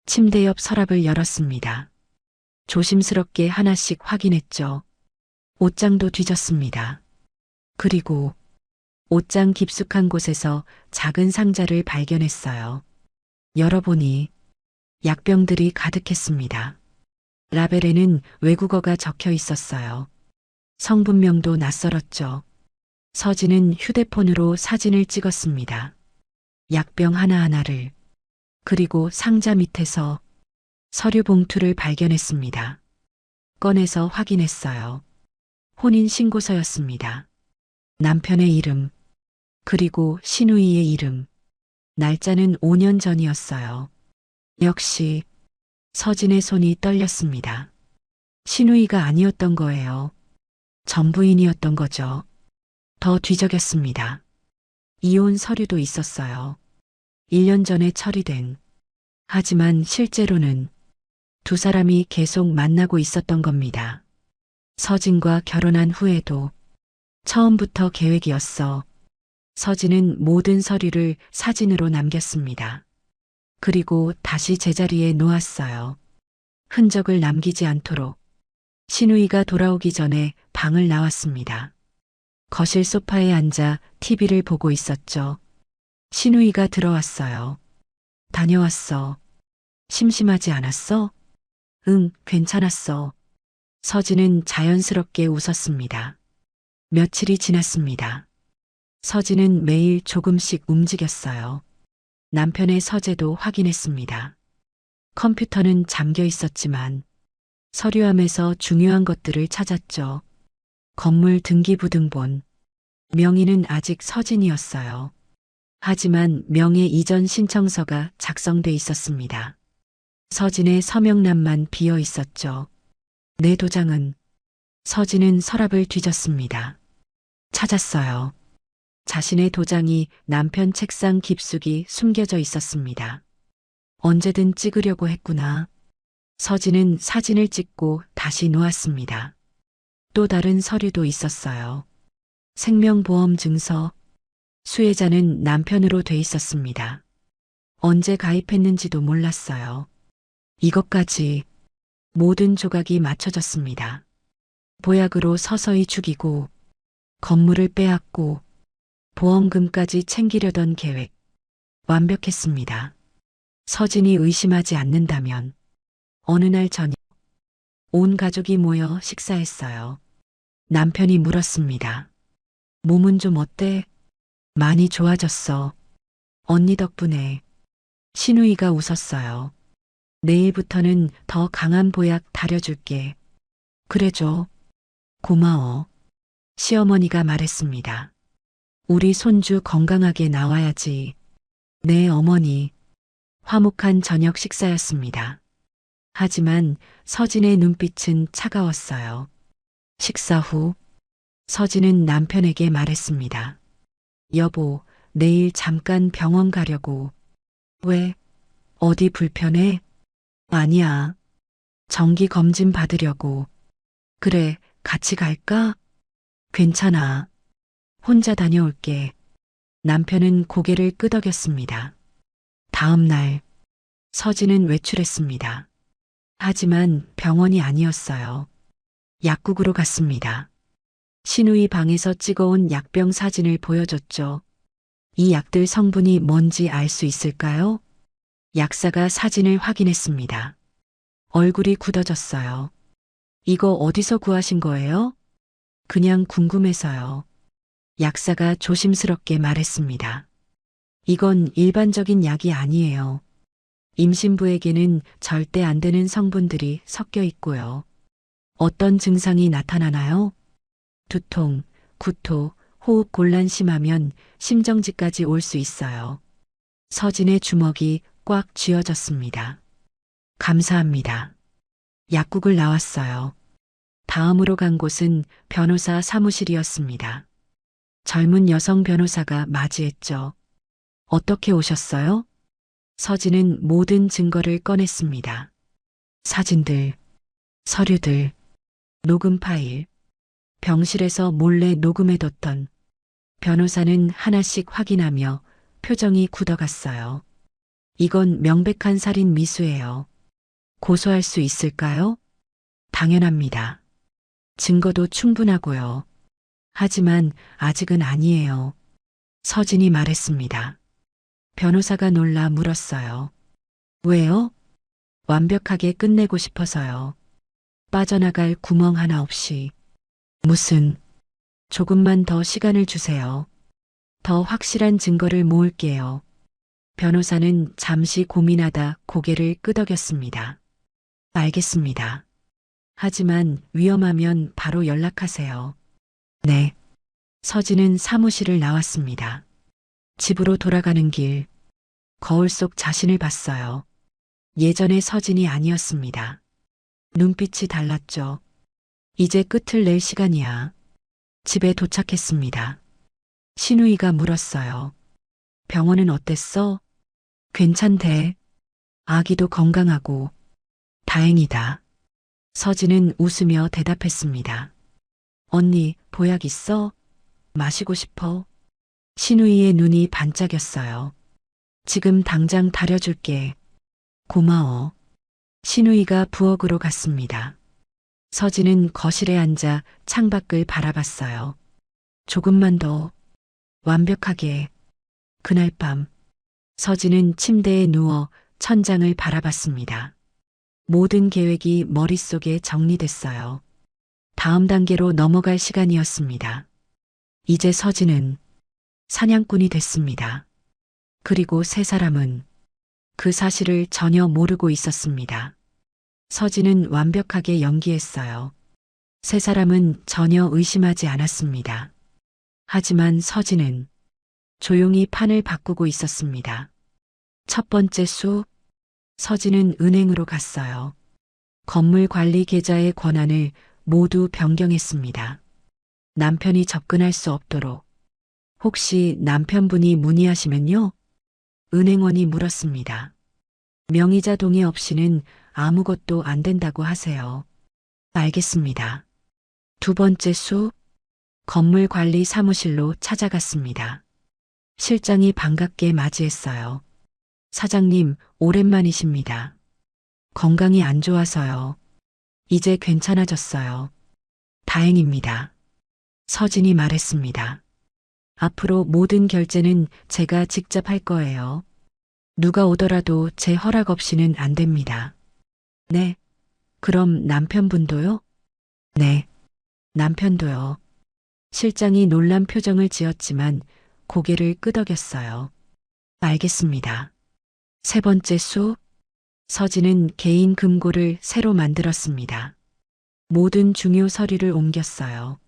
침대 옆 서랍을 열었습니다. 조심스럽게 하나씩 확인했죠. 옷장도 뒤졌습니다. 그리고 옷장 깊숙한 곳에서 작은 상자를 발견했어요. 열어보니 약병들이 가득했습니다. 라벨에는 외국어가 적혀 있었어요. 성분명도 낯설었죠. 서진은 휴대폰으로 사진을 찍었습니다. 약병 하나하나를. 그리고 상자 밑에서 서류 봉투를 발견했습니다. 꺼내서 확인했어요. 혼인신고서였습니다. 남편의 이름, 그리고 신우이의 이름. 날짜는 5년 전이었어요. 역시 서진의 손이 떨렸습니다. 신우이가 아니었던 거예요. 전 부인이었던 거죠. 더 뒤적였습니다. 이혼 서류도 있었어요. 1년 전에 처리된. 하지만 실제로는 두 사람이 계속 만나고 있었던 겁니다. 서진과 결혼한 후에도 처음부터 계획이었어. 서진은 모든 서류를 사진으로 남겼습니다. 그리고 다시 제자리에 놓았어요. 흔적을 남기지 않도록. 신우이가 돌아오기 전에 방을 나왔습니다. 거실 소파에 앉아 TV를 보고 있었죠. 신우이가 들어왔어요. 다녀왔어. 심심하지 않았어? 응, 괜찮았어. 서진은 자연스럽게 웃었습니다. 며칠이 지났습니다. 서진은 매일 조금씩 움직였어요. 남편의 서재도 확인했습니다. 컴퓨터는 잠겨 있었지만 서류함에서 중요한 것들을 찾았죠. 건물 등기부등본. 명의는 아직 서진이었어요. 하지만 명예 이전 신청서가 작성돼 있었습니다. 서진의 서명란만 비어 있었죠. 내 도장은. 서진은 서랍을 뒤졌습니다. 찾았어요. 자신의 도장이 남편 책상 깊숙이 숨겨져 있었습니다. 언제든 찍으려고 했구나. 서진은 사진을 찍고 다시 놓았습니다. 또 다른 서류도 있었어요. 생명보험 증서. 수혜자는 남편으로 돼 있었습니다. 언제 가입했는지도 몰랐어요. 이것까지 모든 조각이 맞춰졌습니다. 보약으로 서서히 죽이고 건물을 빼앗고 보험금까지 챙기려던 계획. 완벽했습니다. 서진이 의심하지 않는다면 어느 날 저녁 온 가족이 모여 식사했어요. 남편이 물었습니다. 몸은 좀 어때? 많이 좋아졌어. 언니 덕분에. 신우이가 웃었어요. 내일부터는 더 강한 보약 다려줄게. 그래줘. 고마워. 시어머니가 말했습니다. 우리 손주 건강하게 나와야지. 네, 어머니. 화목한 저녁 식사였습니다. 하지만 서진의 눈빛은 차가웠어요. 식사 후 서진은 남편에게 말했습니다. 여보, 내일 잠깐 병원 가려고. 왜? 어디 불편해? 아니야. 정기 검진 받으려고. 그래, 같이 갈까? 괜찮아. 혼자 다녀올게. 남편은 고개를 끄덕였습니다. 다음 날, 서진은 외출했습니다. 하지만 병원이 아니었어요. 약국으로 갔습니다. 신우이 방에서 찍어온 약병 사진을 보여줬죠. 이 약들 성분이 뭔지 알 수 있을까요? 약사가 사진을 확인했습니다. 얼굴이 굳어졌어요. 이거 어디서 구하신 거예요? 그냥 궁금해서요. 약사가 조심스럽게 말했습니다. 이건 일반적인 약이 아니에요. 임신부에게는 절대 안 되는 성분들이 섞여 있고요. 어떤 증상이 나타나나요? 두통, 구토, 호흡 곤란 심하면 심정지까지 올 수 있어요. 서진의 주먹이 꽉 쥐어졌습니다. 감사합니다. 약국을 나왔어요. 다음으로 간 곳은 변호사 사무실이었습니다. 젊은 여성 변호사가 맞이했죠. 어떻게 오셨어요? 서진은 모든 증거를 꺼냈습니다. 사진들, 서류들, 녹음 파일, 병실에서 몰래 녹음해뒀던. 변호사는 하나씩 확인하며 표정이 굳어갔어요. 이건 명백한 살인 미수예요. 고소할 수 있을까요? 당연합니다. 증거도 충분하고요. 하지만 아직은 아니에요. 서진이 말했습니다. 변호사가 놀라 물었어요. 왜요? 완벽하게 끝내고 싶어서요. 빠져나갈 구멍 하나 없이. 무슨, 조금만 더 시간을 주세요. 더 확실한 증거를 모을게요. 변호사는 잠시 고민하다 고개를 끄덕였습니다. 알겠습니다. 하지만 위험하면 바로 연락하세요. 네. 서진은 사무실을 나왔습니다. 집으로 돌아가는 길, 거울 속 자신을 봤어요. 예전의 서진이 아니었습니다. 눈빛이 달랐죠. 이제 끝을 낼 시간이야. 집에 도착했습니다. 신우이가 물었어요. 병원은 어땠어? 괜찮대. 아기도 건강하고. 다행이다. 서진은 웃으며 대답했습니다. 언니, 보약 있어? 마시고 싶어? 신우이의 눈이 반짝였어요. 지금 당장 다려줄게. 고마워. 신우이가 부엌으로 갔습니다. 서진은 거실에 앉아 창밖을 바라봤어요. 조금만 더. 완벽하게. 그날 밤, 서진은 침대에 누워 천장을 바라봤습니다. 모든 계획이 머릿속에 정리됐어요. 다음 단계로 넘어갈 시간이었습니다. 이제 서진은 사냥꾼이 됐습니다. 그리고 세 사람은 그 사실을 전혀 모르고 있었습니다. 서진은 완벽하게 연기했어요. 세 사람은 전혀 의심하지 않았습니다. 하지만 서진은 조용히 판을 바꾸고 있었습니다. 첫 번째 수, 서진은 은행으로 갔어요. 건물 관리 계좌의 권한을 모두 변경했습니다. 남편이 접근할 수 없도록. 혹시 남편분이 문의하시면요? 은행원이 물었습니다. 명의자 동의 없이는 아무것도 안 된다고 하세요. 알겠습니다. 두 번째 수, 건물 관리 사무실로 찾아갔습니다. 실장이 반갑게 맞이했어요. 사장님, 오랜만이십니다. 건강이 안 좋아서요. 이제 괜찮아졌어요. 다행입니다. 서진이 말했습니다. 앞으로 모든 결제는 제가 직접 할 거예요. 누가 오더라도 제 허락 없이는 안 됩니다. 네. 그럼 남편분도요? 네. 남편도요. 실장이 놀란 표정을 지었지만 고개를 끄덕였어요. 알겠습니다. 세 번째 수, 서진은 개인 금고를 새로 만들었습니다. 모든 중요 서류를 옮겼어요.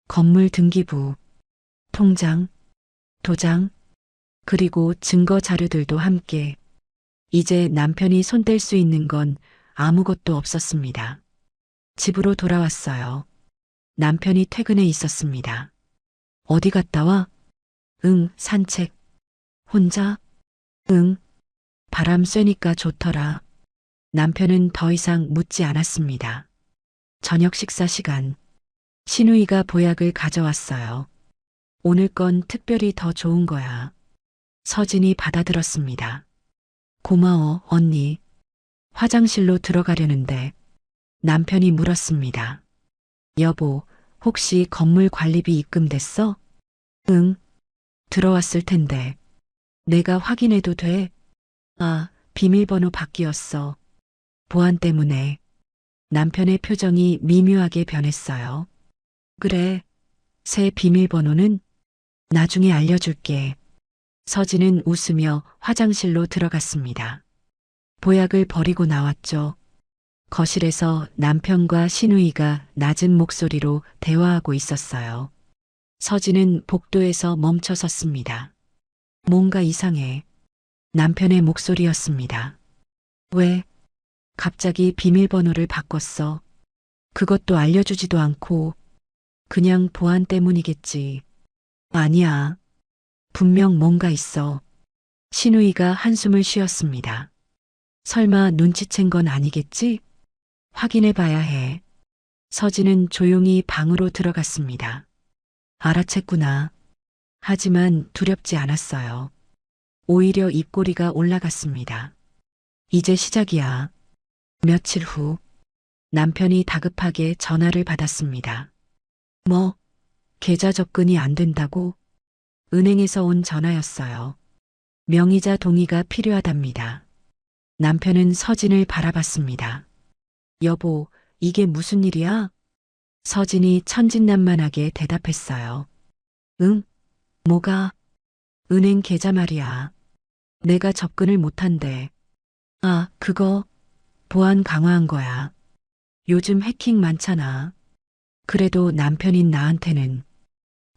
건물 등기부, 통장, 도장, 그리고 증거 자료들도 함께. 이제 남편이 손댈 수 있는 건 아무것도 없었습니다. 집으로 돌아왔어요. 남편이 퇴근해 있었습니다. 어디 갔다 와? 응, 산책. 혼자? 응. 바람 쐬니까 좋더라. 남편은 더 이상 묻지 않았습니다. 저녁 식사 시간. 신우이가 보약을 가져왔어요. 오늘 건 특별히 더 좋은 거야. 서진이 받아들었습니다. 고마워, 언니. 화장실로 들어가려는데 남편이 물었습니다. 여보, 혹시 건물 관리비 입금됐어? 응. 들어왔을 텐데. 내가 확인해도 돼? 아, 비밀번호 바뀌었어. 보안 때문에. 남편의 표정이 미묘하게 변했어요. 그래. 새 비밀번호는 나중에 알려줄게. 서진은 웃으며 화장실로 들어갔습니다. 보약을 버리고 나왔죠. 거실에서 남편과 신우이가 낮은 목소리로 대화하고 있었어요. 서진은 복도에서 멈춰 섰습니다. 뭔가 이상해. 남편의 목소리였습니다. 왜? 갑자기 비밀번호를 바꿨어. 그것도 알려주지도 않고. 그냥 보안 때문이겠지. 아니야. 분명 뭔가 있어. 신우이가 한숨을 쉬었습니다. 설마 눈치챈 건 아니겠지? 확인해 봐야 해. 서진은 조용히 방으로 들어갔습니다. 알아챘구나. 하지만 두렵지 않았어요. 오히려 입꼬리가 올라갔습니다. 이제 시작이야. 며칠 후 남편이 다급하게 전화를 받았습니다. 뭐, 계좌 접근이 안 된다고? 은행에서 온 전화였어요. 명의자 동의가 필요하답니다. 남편은 서진을 바라봤습니다. 여보, 이게 무슨 일이야? 서진이 천진난만하게 대답했어요. 응? 뭐가? 은행 계좌 말이야. 내가 접근을 못한대. 아, 그거 보안 강화한 거야. 요즘 해킹 많잖아. 그래도 남편인 나한테는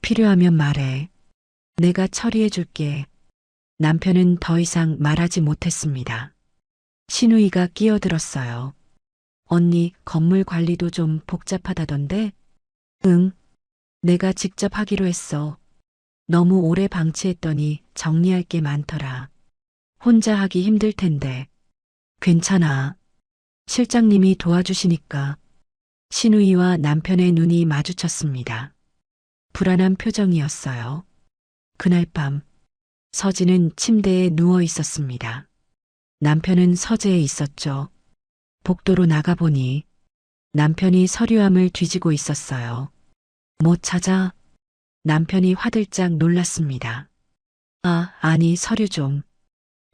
필요하면 말해. 내가 처리해 줄게. 남편은 더 이상 말하지 못했습니다. 신우이가 끼어들었어요. 언니, 건물 관리도 좀 복잡하다던데? 응, 내가 직접 하기로 했어. 너무 오래 방치했더니 정리할 게 많더라. 혼자 하기 힘들 텐데. 괜찮아. 실장님이 도와주시니까. 신우이와 남편의 눈이 마주쳤습니다. 불안한 표정이었어요. 그날 밤, 서진은 침대에 누워 있었습니다. 남편은 서재에 있었죠. 복도로 나가보니 남편이 서류함을 뒤지고 있었어요. 뭐 찾아? 남편이 화들짝 놀랐습니다. 아, 아니, 서류 좀.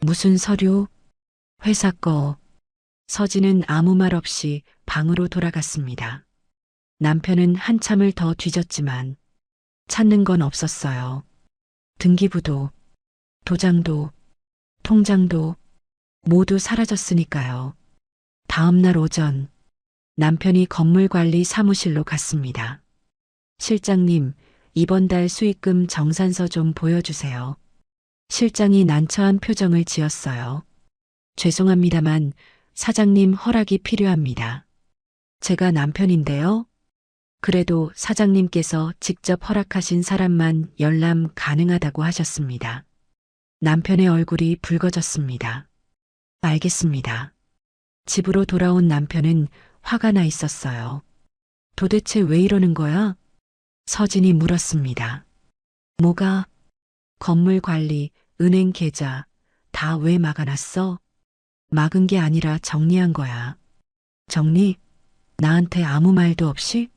무슨 서류? 회사 거. 서진은 아무 말 없이 방으로 돌아갔습니다. 남편은 한참을 더 뒤졌지만 찾는 건 없었어요. 등기부도, 도장도, 통장도 모두 사라졌으니까요. 다음 날 오전 남편이 건물관리 사무실로 갔습니다. 실장님, 이번 달 수익금 정산서 좀 보여주세요. 실장이 난처한 표정을 지었어요. 죄송합니다만 사장님 허락이 필요합니다. 제가 남편인데요. 그래도 사장님께서 직접 허락하신 사람만 열람 가능하다고 하셨습니다. 남편의 얼굴이 붉어졌습니다. 알겠습니다. 집으로 돌아온 남편은 화가 나 있었어요. 도대체 왜 이러는 거야? 서진이 물었습니다. 뭐가? 건물 관리, 은행 계좌, 다 왜 막아놨어? 막은 게 아니라 정리한 거야. 정리? 나한테 아무 말도 없이?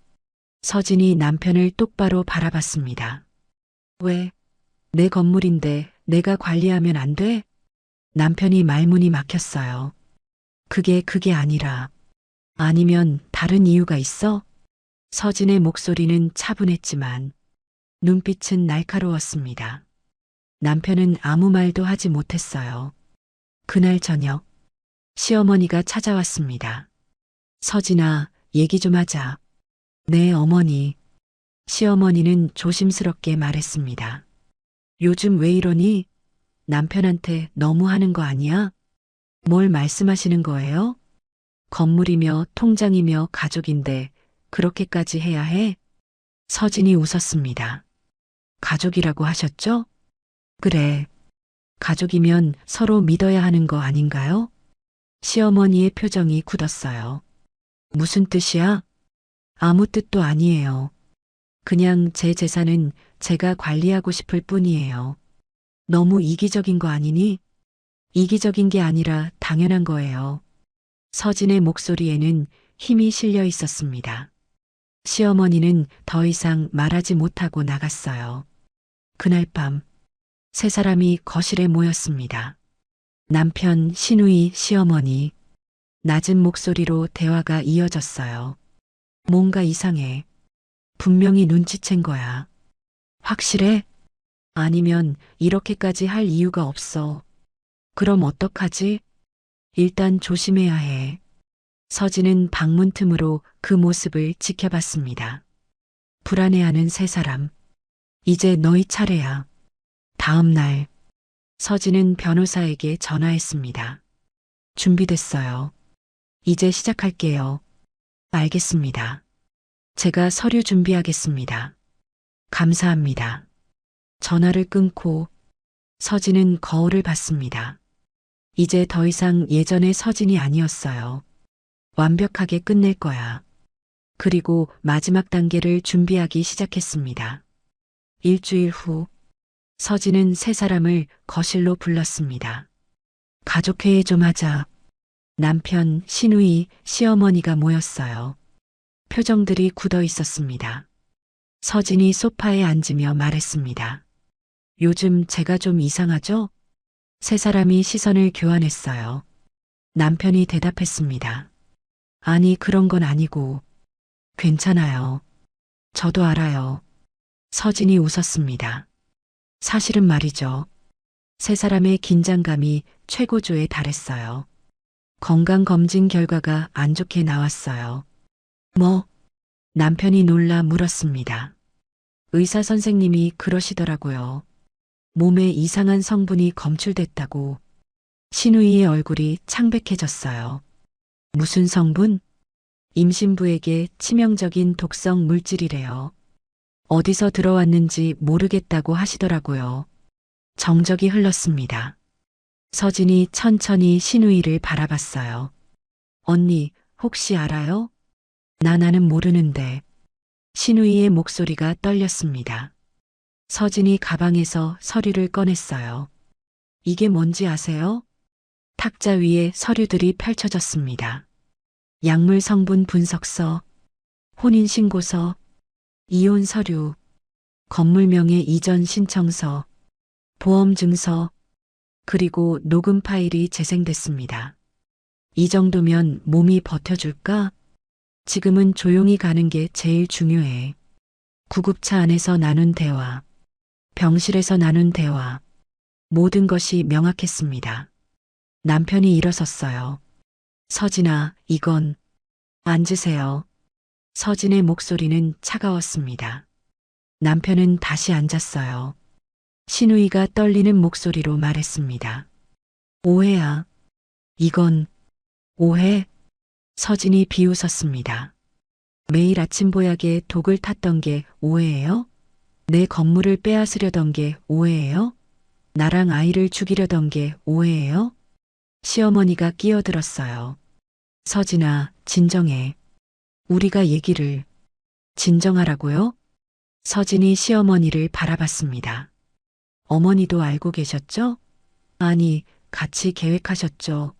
서진이 남편을 똑바로 바라봤습니다. 왜? 내 건물인데 내가 관리하면 안 돼? 남편이 말문이 막혔어요. 그게 아니라. 아니면 다른 이유가 있어? 서진의 목소리는 차분했지만 눈빛은 날카로웠습니다. 남편은 아무 말도 하지 못했어요. 그날 저녁 시어머니가 찾아왔습니다. 서진아, 얘기 좀 하자. 네, 어머니. 시어머니는 조심스럽게 말했습니다. 요즘 왜 이러니? 남편한테 너무 하는 거 아니야? 뭘 말씀하시는 거예요? 건물이며 통장이며 가족인데 그렇게까지 해야 해? 서진이 웃었습니다. 가족이라고 하셨죠? 그래. 가족이면 서로 믿어야 하는 거 아닌가요? 시어머니의 표정이 굳었어요. 무슨 뜻이야? 아무 뜻도 아니에요. 그냥 제 재산은 제가 관리하고 싶을 뿐이에요. 너무 이기적인 거 아니니? 이기적인 게 아니라 당연한 거예요. 서진의 목소리에는 힘이 실려 있었습니다. 시어머니는 더 이상 말하지 못하고 나갔어요. 그날 밤, 세 사람이 거실에 모였습니다. 남편, 신우이, 시어머니. 낮은 목소리로 대화가 이어졌어요. 뭔가 이상해. 분명히 눈치챈 거야. 확실해? 아니면 이렇게까지 할 이유가 없어. 그럼 어떡하지? 일단 조심해야 해. 서진은 방문 틈으로 그 모습을 지켜봤습니다. 불안해하는 세 사람. 이제 너희 차례야. 다음 날, 서진은 변호사에게 전화했습니다. 준비됐어요. 이제 시작할게요. 알겠습니다. 제가 서류 준비하겠습니다. 감사합니다. 전화를 끊고 서진은 거울을 봤습니다. 이제 더 이상 예전의 서진이 아니었어요. 완벽하게 끝낼 거야. 그리고 마지막 단계를 준비하기 시작했습니다. 일주일 후, 서진은 세 사람을 거실로 불렀습니다. 가족회의 좀 하자. 남편, 신우이, 시어머니가 모였어요. 표정들이 굳어 있었습니다. 서진이 소파에 앉으며 말했습니다. 요즘 제가 좀 이상하죠? 세 사람이 시선을 교환했어요. 남편이 대답했습니다. 아니, 그런 건 아니고. 괜찮아요. 저도 알아요. 서진이 웃었습니다. 사실은 말이죠. 세 사람의 긴장감이 최고조에 달했어요. 건강검진 결과가 안 좋게 나왔어요. 뭐? 남편이 놀라 물었습니다. 의사 선생님이 그러시더라고요. 몸에 이상한 성분이 검출됐다고. 신우이의 얼굴이 창백해졌어요. 무슨 성분? 임신부에게 치명적인 독성 물질이래요. 어디서 들어왔는지 모르겠다고 하시더라고요. 정적이 흘렀습니다. 서진이 천천히 신우이를 바라봤어요. 언니, 혹시 알아요? 나는 모르는데. 신우이의 목소리가 떨렸습니다. 서진이 가방에서 서류를 꺼냈어요. 이게 뭔지 아세요? 탁자 위에 서류들이 펼쳐졌습니다. 약물 성분 분석서, 혼인신고서, 이혼 서류, 건물명의 이전 신청서, 보험증서, 그리고 녹음 파일이 재생됐습니다. 이 정도면 몸이 버텨줄까? 지금은 조용히 가는 게 제일 중요해. 구급차 안에서 나눈 대화, 병실에서 나눈 대화, 모든 것이 명확했습니다. 남편이 일어섰어요. 서진아, 이건. 앉으세요. 서진의 목소리는 차가웠습니다. 남편은 다시 앉았어요. 신우이가 떨리는 목소리로 말했습니다. 오해야. 이건 오해? 서진이 비웃었습니다. 매일 아침 보약에 독을 탔던 게 오해예요? 내 건물을 빼앗으려던 게 오해예요? 나랑 아이를 죽이려던 게 오해예요? 시어머니가 끼어들었어요. 서진아, 진정해. 우리가 얘기를 진정하라고요? 서진이 시어머니를 바라봤습니다. 어머니도 알고 계셨죠? 아니, 같이 계획하셨죠.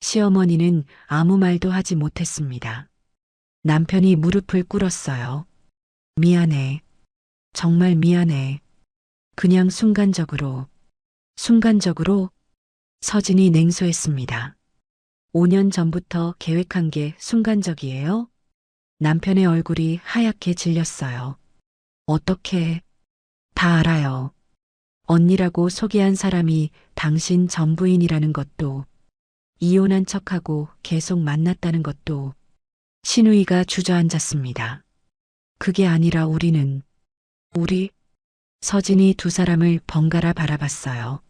시어머니는 아무 말도 하지 못했습니다. 남편이 무릎을 꿇었어요. 미안해. 정말 미안해. 그냥 순간적으로 서진이 냉소했습니다. 5년 전부터 계획한 게 순간적이에요? 남편의 얼굴이 하얗게 질렸어요. 어떻게? 다 알아요. 언니라고 소개한 사람이 당신 전부인이라는 것도, 이혼한 척하고 계속 만났다는 것도. 신우이가 주저앉았습니다. 그게 아니라 우리, 서진이 두 사람을 번갈아 바라봤어요.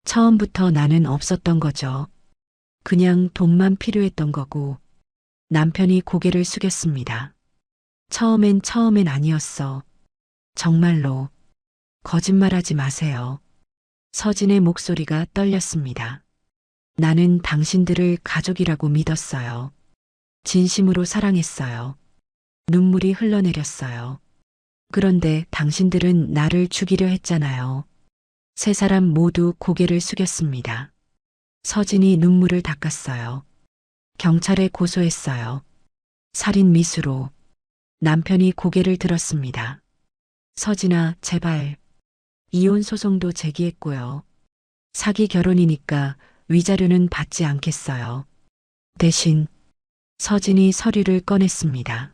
처음부터 나는 없었던 거죠. 그냥 돈만 필요했던 거고. 남편이 고개를 숙였습니다. 처음엔 아니었어. 정말로. 거짓말하지 마세요. 서진의 목소리가 떨렸습니다. 나는 당신들을 가족이라고 믿었어요. 진심으로 사랑했어요. 눈물이 흘러내렸어요. 그런데 당신들은 나를 죽이려 했잖아요. 세 사람 모두 고개를 숙였습니다. 서진이 눈물을 닦았어요. 경찰에 고소했어요. 살인 미수로. 남편이 고개를 들었습니다. 서진아, 제발. 이혼 소송도 제기했고요. 사기 결혼이니까 위자료는 받지 않겠어요. 대신 서진이 서류를 꺼냈습니다.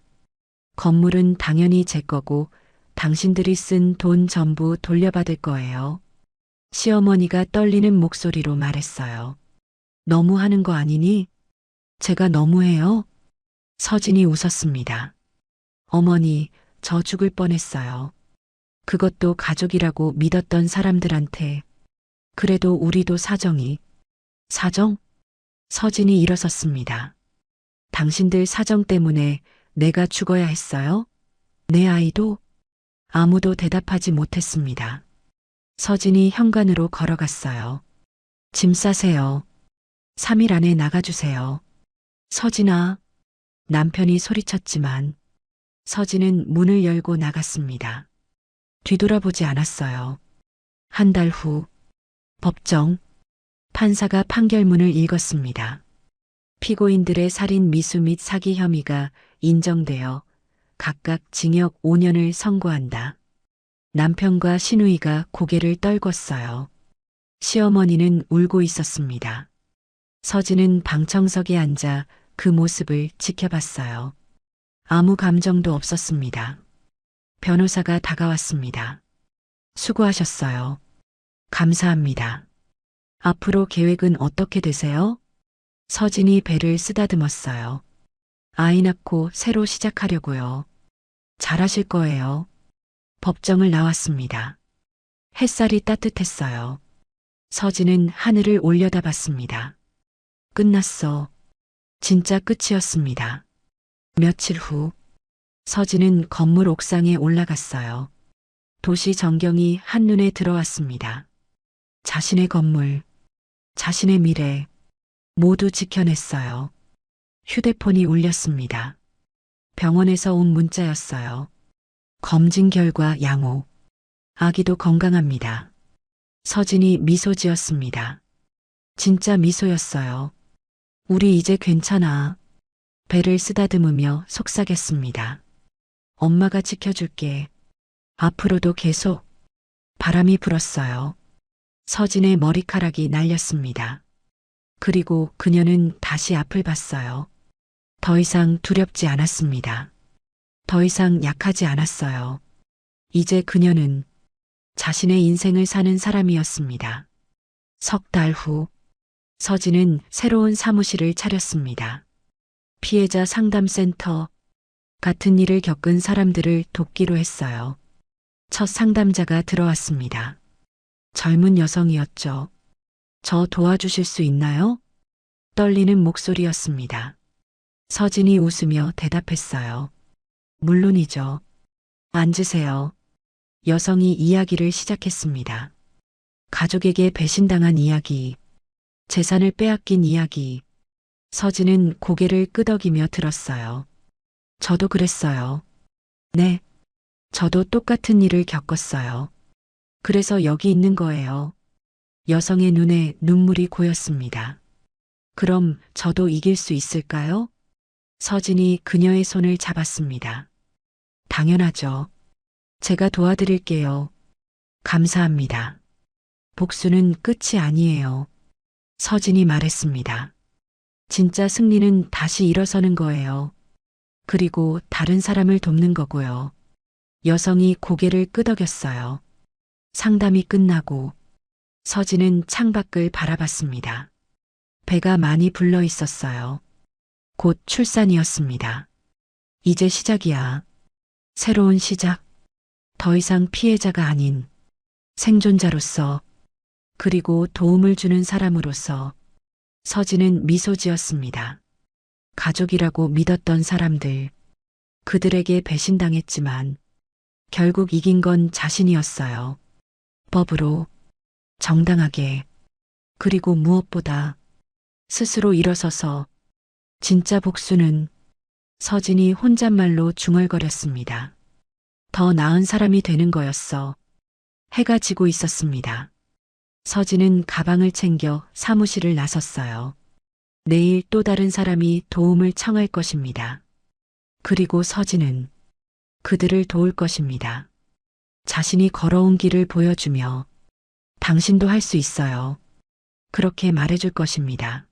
건물은 당연히 제 거고 당신들이 쓴 돈 전부 돌려받을 거예요. 시어머니가 떨리는 목소리로 말했어요. 너무하는 거 아니니? 제가 너무해요? 서진이 웃었습니다. 어머니, 저 죽을 뻔했어요. 그것도 가족이라고 믿었던 사람들한테. 그래도 우리도 사정이. 사정? 서진이 일어섰습니다. 당신들 사정 때문에 내가 죽어야 했어요? 내 아이도? 아무도 대답하지 못했습니다. 서진이 현관으로 걸어갔어요. 짐 싸세요. 3일 안에 나가주세요. 서진아. 남편이 소리쳤지만 서진은 문을 열고 나갔습니다. 뒤돌아보지 않았어요. 한 달 후, 법정, 판사가 판결문을 읽었습니다. 피고인들의 살인 미수 및 사기 혐의가 인정되어 각각 징역 5년을 선고한다. 남편과 신우이가 고개를 떨궜어요. 시어머니는 울고 있었습니다. 서진은 방청석에 앉아 그 모습을 지켜봤어요. 아무 감정도 없었습니다. 변호사가 다가왔습니다. 수고하셨어요. 감사합니다. 앞으로 계획은 어떻게 되세요? 서진이 배를 쓰다듬었어요. 아이 낳고 새로 시작하려고요. 잘하실 거예요. 법정을 나왔습니다. 햇살이 따뜻했어요. 서진은 하늘을 올려다봤습니다. 끝났어. 진짜 끝이었습니다. 며칠 후, 서진은 건물 옥상에 올라갔어요. 도시 전경이 한눈에 들어왔습니다. 자신의 건물, 자신의 미래, 모두 지켜냈어요. 휴대폰이 울렸습니다. 병원에서 온 문자였어요. 검진 결과 양호. 아기도 건강합니다. 서진이 미소 지었습니다. 진짜 미소였어요. 우리 이제 괜찮아. 배를 쓰다듬으며 속삭였습니다. 엄마가 지켜줄게. 앞으로도 계속. 바람이 불었어요. 서진의 머리카락이 날렸습니다. 그리고 그녀는 다시 앞을 봤어요. 더 이상 두렵지 않았습니다. 더 이상 약하지 않았어요. 이제 그녀는 자신의 인생을 사는 사람이었습니다. 석 달 후, 서진은 새로운 사무실을 차렸습니다. 피해자 상담센터, 같은 일을 겪은 사람들을 돕기로 했어요. 첫 상담자가 들어왔습니다. 젊은 여성이었죠. 저 도와주실 수 있나요? 떨리는 목소리였습니다. 서진이 웃으며 대답했어요. 물론이죠. 앉으세요. 여성이 이야기를 시작했습니다. 가족에게 배신당한 이야기, 재산을 빼앗긴 이야기. 서진은 고개를 끄덕이며 들었어요. 저도 그랬어요. 네, 저도 똑같은 일을 겪었어요. 그래서 여기 있는 거예요. 여성의 눈에 눈물이 고였습니다. 그럼 저도 이길 수 있을까요? 서진이 그녀의 손을 잡았습니다. 당연하죠. 제가 도와드릴게요. 감사합니다. 복수는 끝이 아니에요. 서진이 말했습니다. 진짜 승리는 다시 일어서는 거예요. 그리고 다른 사람을 돕는 거고요. 여성이 고개를 끄덕였어요. 상담이 끝나고 서진은 창밖을 바라봤습니다. 배가 많이 불러 있었어요. 곧 출산이었습니다. 이제 시작이야. 새로운 시작. 더 이상 피해자가 아닌 생존자로서, 그리고 도움을 주는 사람으로서. 서진은 미소 지었습니다. 가족이라고 믿었던 사람들, 그들에게 배신당했지만 결국 이긴 건 자신이었어요. 법으로, 정당하게, 그리고 무엇보다 스스로 일어서서. 진짜 복수는. 서진이 혼잣말로 중얼거렸습니다. 더 나은 사람이 되는 거였어. 해가 지고 있었습니다. 서진은 가방을 챙겨 사무실을 나섰어요. 내일 또 다른 사람이 도움을 청할 것입니다. 그리고 서진은 그들을 도울 것입니다. 자신이 걸어온 길을 보여주며 당신도 할 수 있어요. 그렇게 말해줄 것입니다.